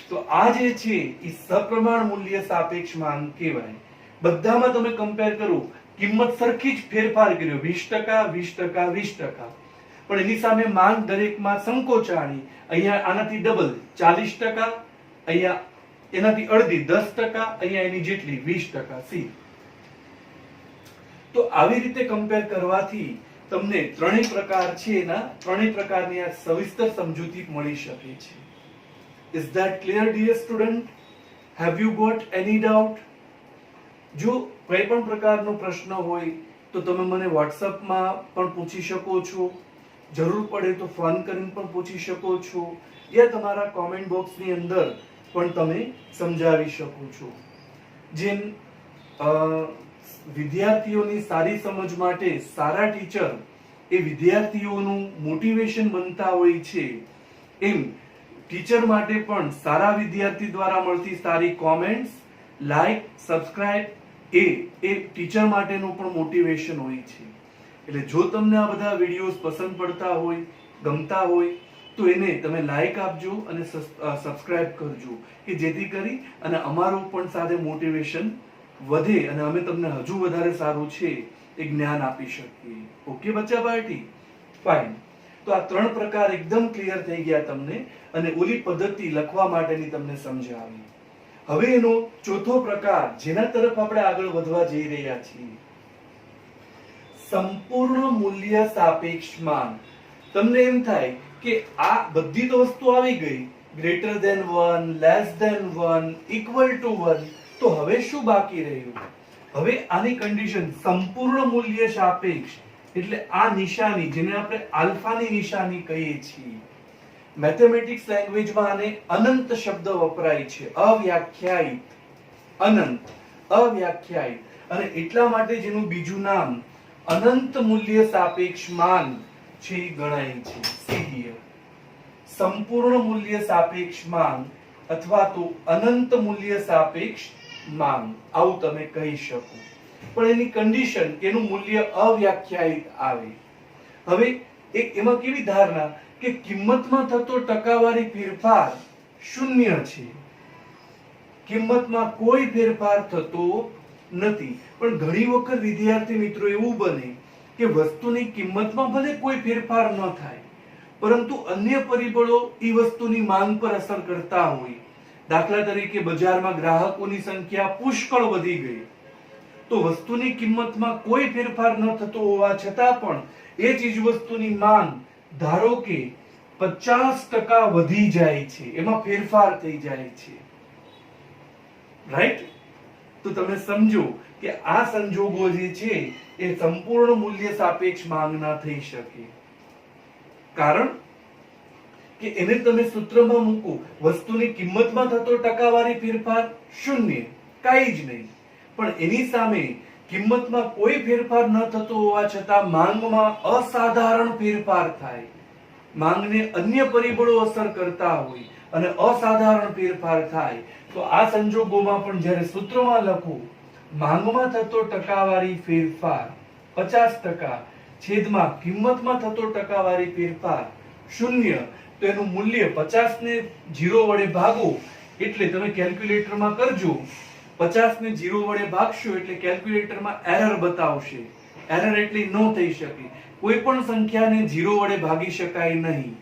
તો આ જે છે એ સપ્રમાણ મૂલ્ય સાપેક્ષ માંગ કહેવાય. બધામાં તમે કમ્પેર કરો, કિંમત સરખી જ ફેરફાર કર્યો 20%, 20%, 20%, પણ એની સામે માંગ દરેકમાં સંકોચાણી. અહીંયા આનાથી ડબલ 40%, અહીંયા એનાથી અડધી 10%, અહીંયા એની જેટલી 20%. સી, તો આવી રીતે કમ્પેર કરવાથી તમને ત્રણેય પ્રકાર છે એના ત્રણેય પ્રકારની આ સવિસ્તર સમજૂતી મળી શકે છે. Is that clear, dear student? Have you got any doubt? જો કોઈ પણ પ્રકારનો પ્રશ્ન હોય તો તમે મને WhatsApp-માં પણ પૂછી શકો છો. જરૂર પડે તો ફોન કરીને પણ પૂછી શકો છો, યા તમારા કોમેન્ટ બોક્સની અંદર પણ તમે સમજાવી શકો છો. જેમ વિદ્યાર્થીઓની સારી સમજ માટે સારા ટીચર એ વિદ્યાર્થીઓનું મોટિવેશન બનતા હોય છે, એમ ટીચર માટે પણ સારા વિદ્યાર્થી દ્વારા મળતી સારી કોમેન્ટ્સ, લાઈક, સબસ્ક્રાઇબ એ ટીચર માટેનું પણ મોટિવેશન હોય છે. એટલે જો તમને આ બધા વિડીયોઝ પસંદ પડતા હોય, ગમતા હોય, તો એને તમે લાઈક આપજો અને સબસ્ક્રાઇબ કરજો, કે જેથી કરી અને અમારું પણ સાથે મોટિવેશન વધે અને અમે તમને હજુ વધારે સારું છે એ જ્ઞાન આપી શકીએ. ઓકે બચ્ચા પાર્ટી? ફાઇન. તો આ ત્રણ પ્રકાર એકદમ ક્લિયર થઈ ગયા તમને, અને ઓલી પદ્ધતિ લખવા માટેની તમને સમજાવી. હવે એનો ચોથો પ્રકાર જેના તરફ આપણે આગળ વધવા જઈ રહ્યા છીએ, સંપૂર્ણ મૂલ્ય સાપેક્ષ માંગ. તમને એમ થાય કે આ બધી તો વસ્તુ આવી ગઈ, greater than 1, less than 1, equal to 1, તો હવે શું બાકી રહ્યું? હવે આની કન્ડિશન સંપૂર્ણ મૂલ્ય સાપેક્ષ, એટલે આ નિશાની જેને આપણે આલ્ફાની નિશાની કહીએ છીએ. મેથેમેટિક્સ લેંગ્વેજમાં આને અનંત શબ્દ વપરાય છે, અવ્યાખ્યાયિત. અનંત, અવ્યાખ્યાયિત, અને એટલા માટે જેનું બીજું નામ અનંત મૂલ્ય સાપેક્ષ માંગ છે ગણાય છે. સીધીય સંપૂર્ણ મૂલ્ય સાપેક્ષ માંગ અથવા તો અનંત મૂલ્ય સાપેક્ષ માંગ, આવું તમે કહી શકો. પણ એની કન્ડિશન એનું મૂલ્ય અવ્યાખ્યાયિત આવે. હવે એક એમાં કેવી ધારણા કે કિંમતમાં થતો ટકાવારી ફેરફાર શૂન્ય છે, કિંમતમાં કોઈ ફેરફાર થતો નથી. પણ ઘણી વખત વિદ્યાર્થી મિત્રો એવું બને કે વસ્તુની કિંમતમાં ભલે કોઈ ફેરફાર ન થાય, પરંતુ અન્ય પરિબળો એ વસ્તુની માંગ પર અસર કરતા હોય. દાખલા તરીકે બજારમાં ગ્રાહકોની સંખ્યા પુષ્કળ વધી ગઈ, તો વસ્તુની કિંમતમાં કોઈ ફેરફાર ન થતો હોવા છતાં પણ એ ચીજ વસ્તુની માંગ ધારો કે 50% વધી જાય છે, એમાં ફેરફાર થઈ જાય છે. રાઈટ? તો તમે સમજો કે આ સંજોગો જે છે એ સંપૂર્ણ મૂલ્ય સાપેક્ષ માંગ ના થઈ શકે. કારણ કે એને તમે સૂત્રમાં મૂકો, વસ્તુની કિંમતમાં થતો ટકાવારી ફેરફાર શૂન્ય, કાંઈ જ નહીં. પણ એની સામે કિંમતમાં કોઈ ફેરફાર ન થતો હોવા છતાં માંગમાં અસાધારણ ફેરફાર થાય, માંગને અન્ય પરિબળો અસર કરતા હોય અને અસાધારણ ફેરફાર થાય, તો આ સંજોગોમાં પણ જ્યારે સૂત્રમાં લખો માંગમાં થતો ટકાવારી ફેરફાર 50%, છેદમાં કિંમતમાં થતો ટકાવારી ફેરફાર શૂન્ય, તો એનું મૂલ્ય 50 ને 0 વડે ભાગો એટલે તમે કેલ્ક્યુલેટરમાં કરજો. 50 ને 0 વડે ભાગશો એટલે કેલ્ક્યુલેટરમાં એરર બતાવશે. એરર એટલે ન થઈ શકે. કોઈ પણ સંખ્યાને 0 વડે ભાગી શકાય નહીં,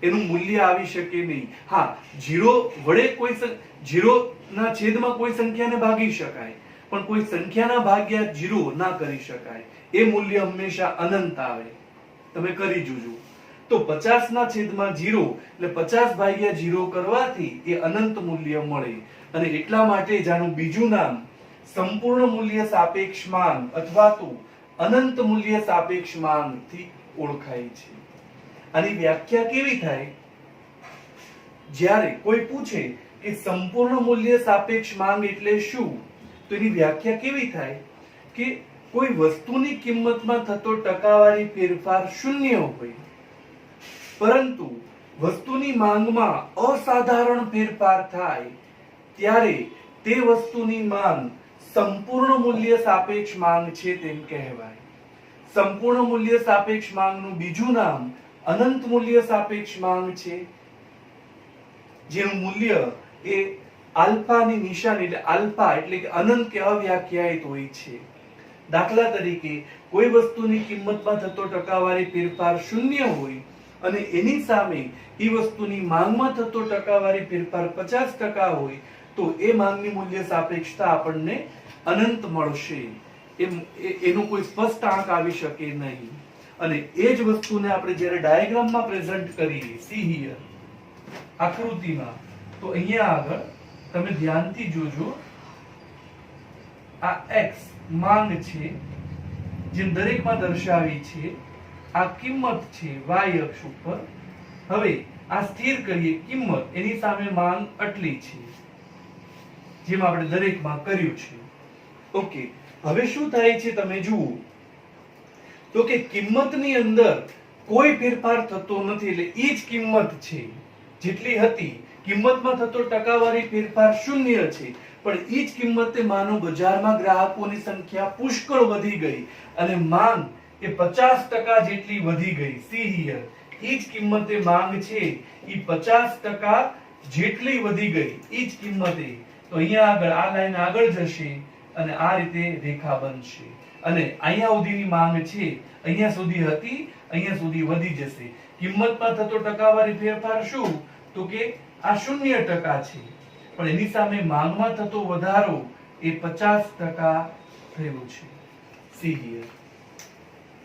એનું મૂલ્ય આવી શકે નહીં. હા, 0 વડે કોઈ 0 ના છેદમાં કોઈ સંખ્યાને ભાગી શકાય, પણ કોઈ સંખ્યાના ભાગ્યા 0 ના કરી શકાય. એ મૂલ્ય હંમેશા અનંત આવે. તમે કરી જોજો. તો 50 ના છેદમાં 0 એટલે 50 ભાગ્યા 0 કરવાથી એ અનંત મૂલ્ય મળે. અને એટલા માટે જ આનું બીજું નામ સંપૂર્ણ મૂલ્ય સાપેક્ષ માંગ અથવા તો અનંત મૂલ્ય સાપેક્ષ માંગ થી ઓળખાય છે. આની વ્યાખ્યા કેવી થાય? જ્યારે કોઈ પૂછે કે સંપૂર્ણ મૂલ્ય સાપેક્ષ માંગ એટલે શું, તો એની વ્યાખ્યા કેવી થાય કે કોઈ વસ્તુની કિંમતમાં થતો ટકાવારી ફેરફાર શૂન્ય હોય, પરંતુ વસ્તુની માંગમાં અસાધારણ ફેરફાર થાય ત્યારે તે વસ્તુની માંગ સંપૂર્ણ મૂલ્ય સાપેક્ષ માંગ છે તેમ કહેવાય. સંપૂર્ણ મૂલ્ય સાપેક્ષ માંગનું બીજું નામ અનંત મૂલ્ય સાપેક્ષ માંગ છે, જેનું મૂલ્ય એ આલ્ફાની નિશાની એટલે આલ્ફા એટલે કે અનંત કે અવ્યાખ્યાયિત હોય છે. દાખલા તરીકે કોઈ વસ્તુની કિંમતમાં થતો ટકાવારી ફેરફાર શૂન્ય હોય અને એની સામે એ વસ્તુની માંગમાં થતો ટકાવારી ફેરફાર 50% હોય તો એ માંગની મૂલ્ય સાપેક્ષતા આપણને અનંત મળશે. એનો કોઈ સ્પષ્ટ આંક આવી શકે નહીં. અને એ જ વસ્તુને આપણે જ્યારે ડાયાગ્રામમાં પ્રેઝન્ટ કરીએ, સી હિયર આકૃતિમાં, તો અહીંયા આગળ તમે ધ્યાનથી જોજો. આ x માંગ છે જે દરેકમાં દર્શાવી છે, આ કિંમત છે y અક્ષ ઉપર. હવે આ સ્થિર કરીએ કિંમત, એની સામે માંગ આટલી છે જેમ આપણે દરેકમાં કર્યું છે. ઓકે, હવે શું થાય છે તમે જુઓ તો કે કિંમતની અંદર કોઈ ફેરફાર થતો નથી, એટલે એ જ કિંમત છે જેટલી હતી. કિંમતમાં થતો ટકાવારી ફેરફાર શૂન્ય છે, પણ એ જ કિંમતે માનો બજારમાં ગ્રાહકોની સંખ્યા પુષ્કળ વધી ગઈ અને માંગ એ 50% જેટલી વધી ગઈ. સી હિયર, એ જ કિંમતે માંગ છે એ 50% જેટલી વધી ગઈ એ જ કિંમતે. તો અહીંયા આગળ આ લાઈન આગળ જશે અને આ રીતે રેખા બનશે અને અહીંયા સુધીની માંગ છે, અહીંયા સુધી હતી, અહીંયા સુધી વધી જશે. કિંમતમાં થતો ટકાવારી ફેરફાર શું, તો કે આ 0% છે, પણ એની સામે માંગમાં થતો વધારો એ 50% થયો છે. C here.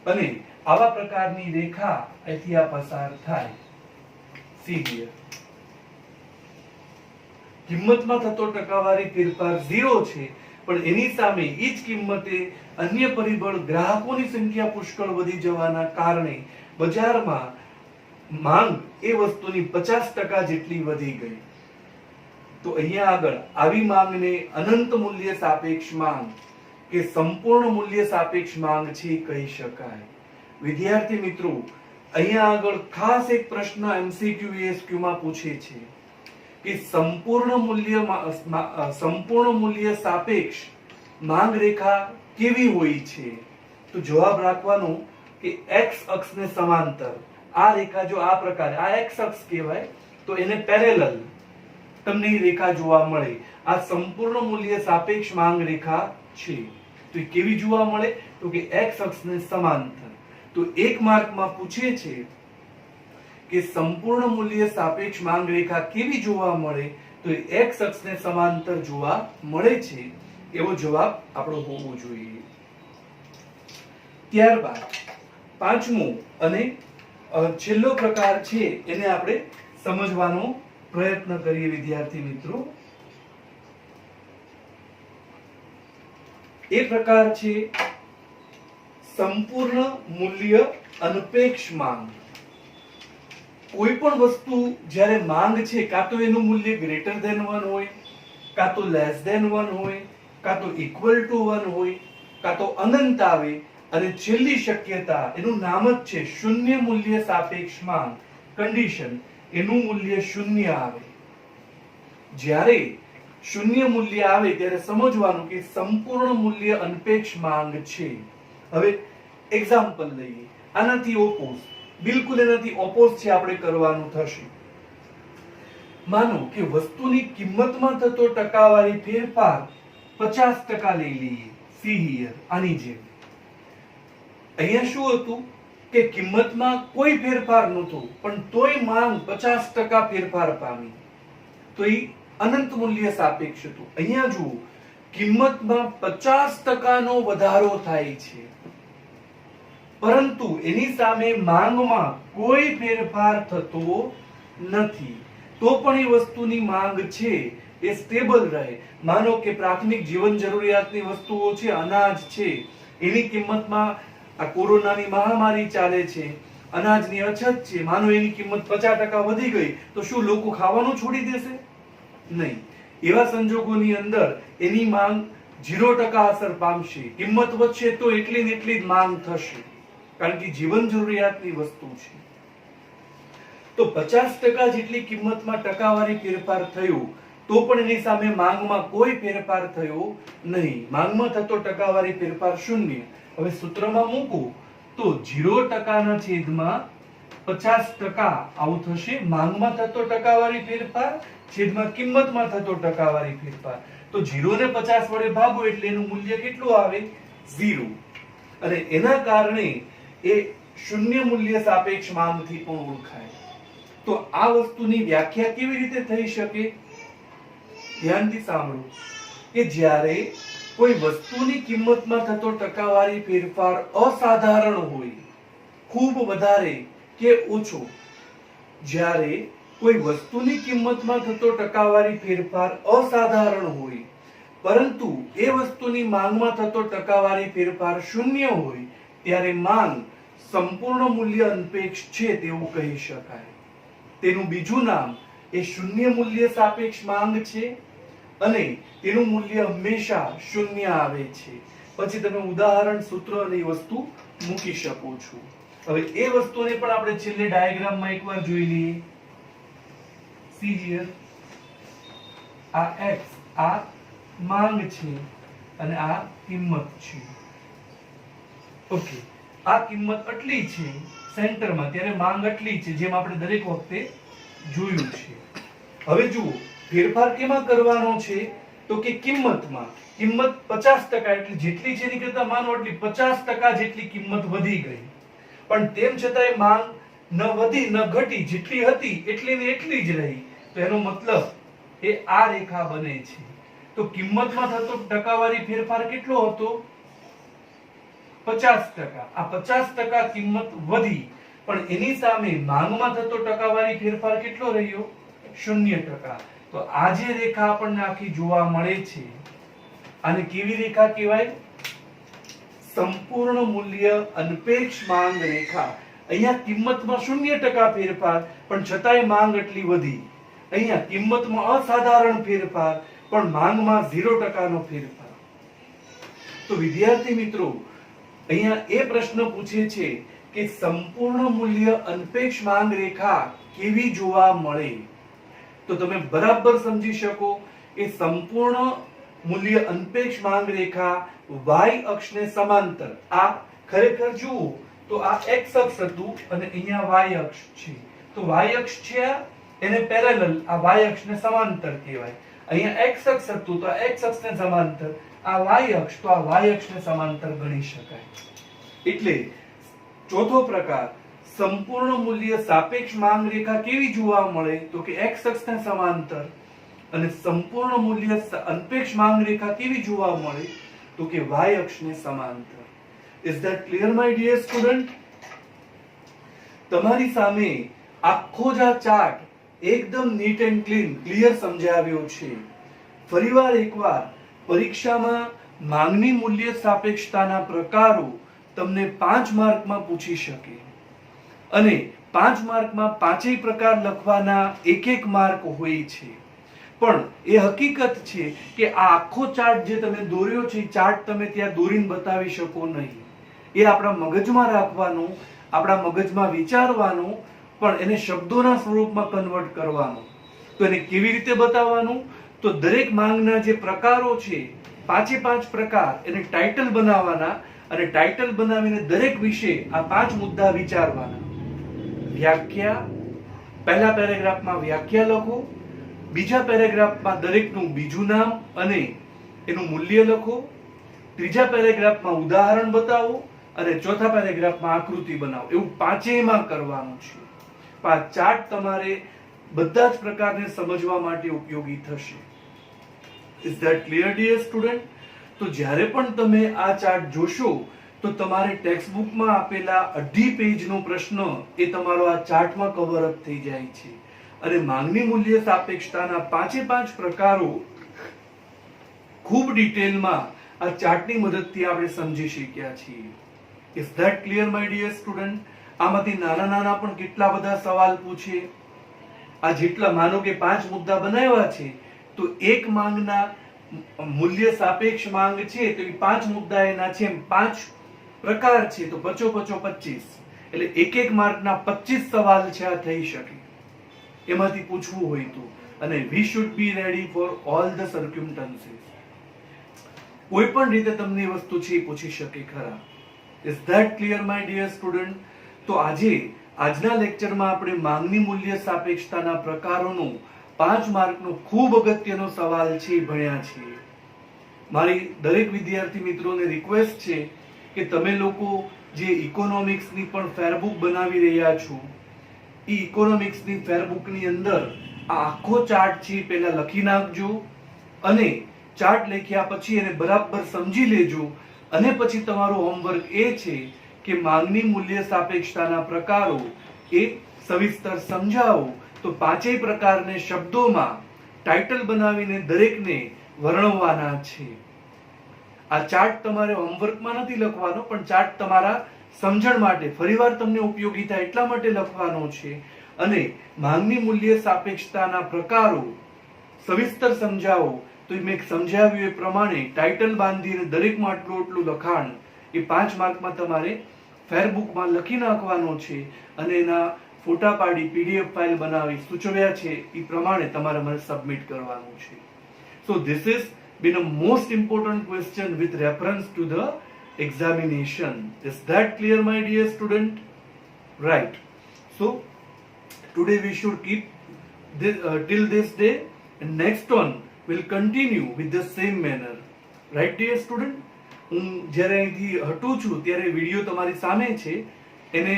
અને આવા પ્રકારની રેખા અહીંથી આ પસાર થાય. C here. કિંમતમાં થતો ટકાવારી ફેરફાર 0 છે, પણ એની સામે એ જ કિંમતે અન્ય પરિબળ ગ્રાહકોની સંખ્યા પુષ્કળ વધી જવાના કારણે બજારમાં માંગ એ વસ્તુની 50% જેટલી વધી ગઈ. તો અહીંયા આગળ આવી માંગને અનંત મૂલ્ય સાપેક્ષ માંગ કે સંપૂર્ણ મૂલ્ય સાપેક્ષ માંગ છે કહી શકાય. વિદ્યાર્થી મિત્રો, અહીંયા આગળ ખાસ એક પ્રશ્ન MCQ ESQ માં પૂછે છે કે સંપૂર્ણ મૂલ્ય સાપેક્ષ માંગ રેખા કેવી હોય છે? તો જવાબ રાખવાનો કે x અક્ષને સમાંતર આ રેખા જો આ પ્રકારે, આ x અક્ષ કહેવાય, તો એને પેરેલલ તમને રેખા જોવા મળે. આ સંપૂર્ણ મૂલ્ય સાપેક્ષ માંગ રેખા છે. તો એ કેવી જોવા મળે, તો કે x અક્ષને સમાંતર. તો એક માર્કમાં પૂછે છે કે સંપૂર્ણ મૂલ્ય સાપેક્ષ માંગ રેખા કેવી જોવા મળે, તો x અક્ષને સમાંતર જોવા મળે છે. એવો જવાબ આપણો હોવો જોઈએ. ત્યારબાદ પાંચમો અને છેલ્લો પ્રકાર છે એને આપણે સમજવાનો પ્રયત્ન કરીએ વિદ્યાર્થી મિત્રો. એ પ્રકાર છે સંપૂર્ણ મૂલ્ય અનપેક્ષ માંગ. કોઈ પણ વસ્તુ જ્યારે માંગ છે, કાં તો એનું મૂલ્ય ગ્રેટર ધેન 1 હોય, કાં તો લેસ ધેન 1 હોય, કાં તો ઇક્વલ ટુ 1 હોય, કાં તો અનંત આવે, અને છેલ્લી શક્યતા એનું નામ જ છે શૂન્ય મૂલ્ય સાપેક્ષ માંગ કન્ડિશન. એનું મૂલ્ય શૂન્ય આવે. જ્યારે શૂન્ય મૂલ્ય આવે ત્યારે સમજવાનું કે સંપૂર્ણ મૂલ્ય અનપેક્ષ માંગ છે. હવે એક્ઝામ્પલ લઈએ, આનાથી ઓપોઝ, બિલકુલ એનાથી ઓપોઝ છે આપણે કરવાનું થશે. માનો કે વસ્તુની કિંમતમાં થતો ટકાવારી ફેરફાર 50% લઈ લઈએ. સી હિયર, આની જેમ. અહીંયા શું હતું કે કિંમતમાં કોઈ ફેરફાર નહોતો, પણ તોય માંગ 50% ફેરફાર પામી, તો એ અનંત મૂલ્ય સાપેક્ષ હતું. અહીંયા જુઓ, કિંમતમાં 50% નો વધારો થાય છે, પરંતુ એની સામે માંગમાં કોઈ ફેરફાર થતો નથી, તો પણ એ વસ્તુની માંગ છે એ સ્ટેબલ રહે. માનો કે પ્રાથમિક જીવન જરૂરિયાતની વસ્તુઓ છે, અનાજ છે, એની કિંમતમાં આ કોરોનાની મહામારી ચાલે છે, અનાજની અછત છે, માનો એની કિંમત 50% વધી ગઈ, તો શું લોકો ખાવાનું છોડી દેશે? નહીં. એવા સંજોગોની અંદર એની માંગ 0% અસર પામશે. કિંમત વધશે તો એટલી ને એટલી જ માંગ થશે, કારણ કે જીવન જરૂરિયાતની વસ્તુ છે. તો 50% જેટલી કિંમતમાં ટકાવારી ફેરફાર થયો, તો પણ એની સામે માંગમાં કોઈ ફેરફાર થયો નહીં. માંગમાં થતો ટકાવારી ફેરફાર 0. હવે સૂત્રમાં મૂકો તો 0% ના છેદમાં 50% આવું થશે. માંગમાં થતો ટકાવારી ફેરફાર છેદમાં કિંમતમાં થતો ટકાવારી ફેરફાર. તો 0 ને 50 વડે ભાગો એટલે એનું મૂલ્ય કેટલું આવે? 0. અને એના કારણે એ શૂન્ય મૂલ્ય સાપેક્ષ માંગથી પણ ઓળખાય. તો આ વસ્તુની વ્યાખ્યા કેવી રીતે થઈ શકે? ધ્યાનથી સાંભળો કે જ્યારે કોઈ વસ્તુની કિંમતમાં થતો ટકાવારી ફેરફાર અસાધારણ હોય, ખૂબ વધારે કે ઓછો, જ્યારે કોઈ વસ્તુની કિંમતમાં થતો ટકાવારી ફેરફાર અસાધારણ હોય, પરંતુ એ વસ્તુની માંગમાં થતો ટકાવારી ફેરફાર 0 હોય, ત્યારે માંગ સંપૂર્ણ મૂલ્ય અનપેક્ષ છે તેવું કહી શકાય. તેનું બીજું નામ એ શૂન્ય મૂલ્ય સાપેક્ષ માંગ છે, અને તેનું મૂલ્ય હંમેશા 0 આવે છે. પછી તમે ઉદાહરણ, સૂત્ર અને એ વસ્તુ મૂકી શકો છો. હવે એ વસ્તુને પણ આપણે છેલ્લે ડાયાગ્રામમાં એકવાર જોઈ લઈએ. સી હિયર, આ x આ માંગ છે અને આ કિંમત છે. ઓકે, આ કિંમત આટલી છે સેન્ટરમાં, ત્યારે માંગ આટલી છે, જેમ આપણે દરેક વખતે જોયું છે. હવે જુઓ, ફેરફાર કેમાં કરવાનો છે? તો કે કિંમતમાં. કિંમત 50%, એટલે જેટલી છે એની કરતા માનો એટલી 50% જેટલી કિંમત વધી ગઈ, પણ તેમ છતાંય માંગ ન વધી ન ઘટી, જેટલી હતી એટલી ને એટલી જ રહી. તો એનો મતલબ એ આ રેખા બને છે. તો કિંમતમાં થતો ટકાવારી ફેરફાર કેટલો હતો? 50%. આ 50% કિંમત વધી, પણ એની સામે માંગમાં થતો ટકાવારી ફેરફાર કેટલો રહ્યો? 0%. તો આ જે રેખા આપણને આખી જોવા મળે છે, આને કેવી રેખા કહેવાય? સંપૂર્ણ મૂલ્ય અનપેક્ષ માંગ રેખા. અહીંયા કિંમતમાં 0% ફેરફાર, પણ છતાંય માંગ એટલી વધી. અહીંયા કિંમતમાં અસાધારણ ફેરફાર, પણ માંગમાં 0% નો ફેરફાર. તો વિદ્યાર્થી મિત્રો, અહીંયા એ પ્રશ્ન પૂછે છે કે સંપૂર્ણ મૂલ્ય અનપેક્ષ માંગ રેખા કેવી જોવા મળે? તો તમે બરાબર સમજી શકો કે સંપૂર્ણ મૂલ્ય અનપેક્ષ માંગ રેખા y અક્ષને સમાંતર. આ ખરેખર જુઓ તો આ x અક્ષ હતું અને અહીંયા y અક્ષ છે. તો y અક્ષ છે એને પેરેલલ, આ y અક્ષને સમાંતર કહેવાય. અહીંયા x અક્ષ હતું તો આ x અક્ષને સમાંતર, આ y અક્ષ તો આ y અક્ષને સમાંતર ગણી શકાય. એટલે ચોથો પ્રકાર, સંપૂર્ણ મૂલ્ય સાપેક્ષ માંગ રેખા કેવી જોવા મળે? તો કે x અક્ષને સમાંતર. અને સંપૂર્ણ મૂલ્ય અનપેક્ષ માંગ રેખા કેવી જોવા મળે? તો કે y અક્ષને સમાંતર. Is that clear my dear student? તમારી સામે આખો જ આ ચાર્ટ એકદમ નીટ એન્ડ ક્લીન, ક્લિયર સમજાવ્યો છે. ફરીવાર એકવાર પરીક્ષામાં માંગની મૂલ્ય સાપેક્ષતાના પ્રકારો તમને 5 માર્કમાં પૂછી શકે, અને 5 માર્કમાં 5 પ્રકાર લખવાના 1 માર્ક હોય છે. પણ એ હકીકત છે કે આ આખો ચાર્ટ જે તમે દોર્યો છે, ચાર્ટ તમે ત્યાં દોરીને બતાવી શકો નહીં. એ આપણા મગજમાં રાખવાનું, આપણા મગજમાં વિચારવાનું, પણ એને શબ્દોના સ્વરૂપમાં કન્વર્ટ કરવાનું. તો એને કેવી રીતે બતાવવાનું? તો દરેક માંગના જે પ્રકારો છે, 5 પ્રકાર, એને ટાઇટલ બનાવવાના અને ટાઇટલ બનાવીને દરેક વિશે આ 5 મુદ્દા વિચારવાના. વ્યાખ્યા, પહેલા પેરેગ્રાફમાં વ્યાખ્યા લખો, બીજા પેરેગ્રાફમાં દરેકનું બીજું નામ અને એનું મૂલ્ય લખો, ત્રીજા પેરેગ્રાફમાં ઉદાહરણ બતાવો અને ચોથા પેરેગ્રાફમાં આકૃતિ બનાવો. એવું પાંચેયમાં કરવાનું છે. આ ચાર્ટ તમારે બધા જ પ્રકારને સમજવા માટે ઉપયોગી થશે. Is that clear dear student? તો જ્યારે પણ તમે આ ચાર્ટ જોશો તો તમારે ટેક્સ્ટ બુકમાં આપેલા 2.5 પેજનો પ્રશ્ન એ તમારો આ ચાર્ટમાં કવર અપ થઈ જાય છે. અને માંગની મૂલ્ય સાપેક્ષતાના 5 પ્રકારો ખૂબ ડિટેલમાં આ ચાર્ટની મદદથી આપણે સમજી શક્યા છીએ. Is that clear my dear student? આમાંથી નાના નાના પણ કેટલા બધા સવાલ પૂછે. આ જેટલા માનો કે 5 મુદ્દા બનાવ્યા છે તો એક માંગના મૂલ્ય સાપેક્ષ માંગ છે તો એ 5 મુદ્દા એના છે, 5 પ્રકાર છે તો 5 5 25 એટલે એક માર્કના 25 સવાલ છે આ થઈ શકે એમાંથી પૂછવું હોય તો. અને we should be ready for all the circumstances. કોઈ પણ રીતે તમને એ વસ્તુ છે એ પૂછી શકે ખરા. Is that clear my dear student? તો આજના લેક્ચરમાં આપણે માંગની મૂલ્ય સાપેક્ષતાના પ્રકારોનો 5 માર્કનો ખૂબ અગત્યનો સવાલ છે એ ભણ્યા છીએ. મારી દરેક વિદ્યાર્થી મિત્રોને રિક્વેસ્ટ છે કે તમે લોકો જે ઇકોનોમિક્સની પણ ફેરબુક બનાવી રહ્યા છો એ ઇકોનોમિક્સની ફેરબુકની અંદર આ આખો ચાર્ટ છે પહેલા લખી નાખજો અને ચાર્ટ લખ્યા પછી એને બરાબર સમજી લેજો. અને પછી તમારું હોમવર્ક એ છે કે માંગની મૂલ્ય સાપેક્ષતાના પ્રકારો એ સવિસ્તર સમજાવો. તો 5 પ્રકારને શબ્દોમાં ટાઇટલ બનાવીને દરેકને વર્ણવવાના છે. આ ચાર્ટ તમારે હોમવર્કમાં નથી લખવાનો, પણ ચાર્ટ તમારા સમજણ માટે ફરીવાર તમને ઉપયોગી થાય એટલા માટે લખવાનો છે. અને માંગની મૂલ્ય સાપેક્ષતાના પ્રકારો સવિસ્તર સમજાવો તો મેં સમજાવ્યું એ પ્રમાણે ટાઇટલ બાંધીને દરેકમાં આટલું લખાણ એ 5 માર્કમાં તમારે ફેરબુકમાં લખી નાખવાનો છે. અને એના ફોટા પાડી પીડીએફ ફાઇલ બનાવી સૂચવ્યા છે એ પ્રમાણે તમારે મને સબમિટ કરવાનું છે. So this is been a most important question with reference to the examination. Is that clear my dear student? Right. So today we should keep this, till this day, and next one will continue with the same manner. Right dear student? હું જ્યારે અહીંથી હટું છું ત્યારે video તમારી સામે છે, એને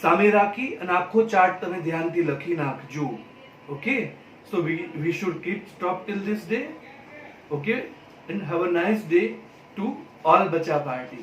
સામે રાખી અને આખો ચાર્ટ તમે ધ્યાનથી લખી નાખજો. Okay? So we should keep stop till this day. Okay, and have a nice day to all Bacha party.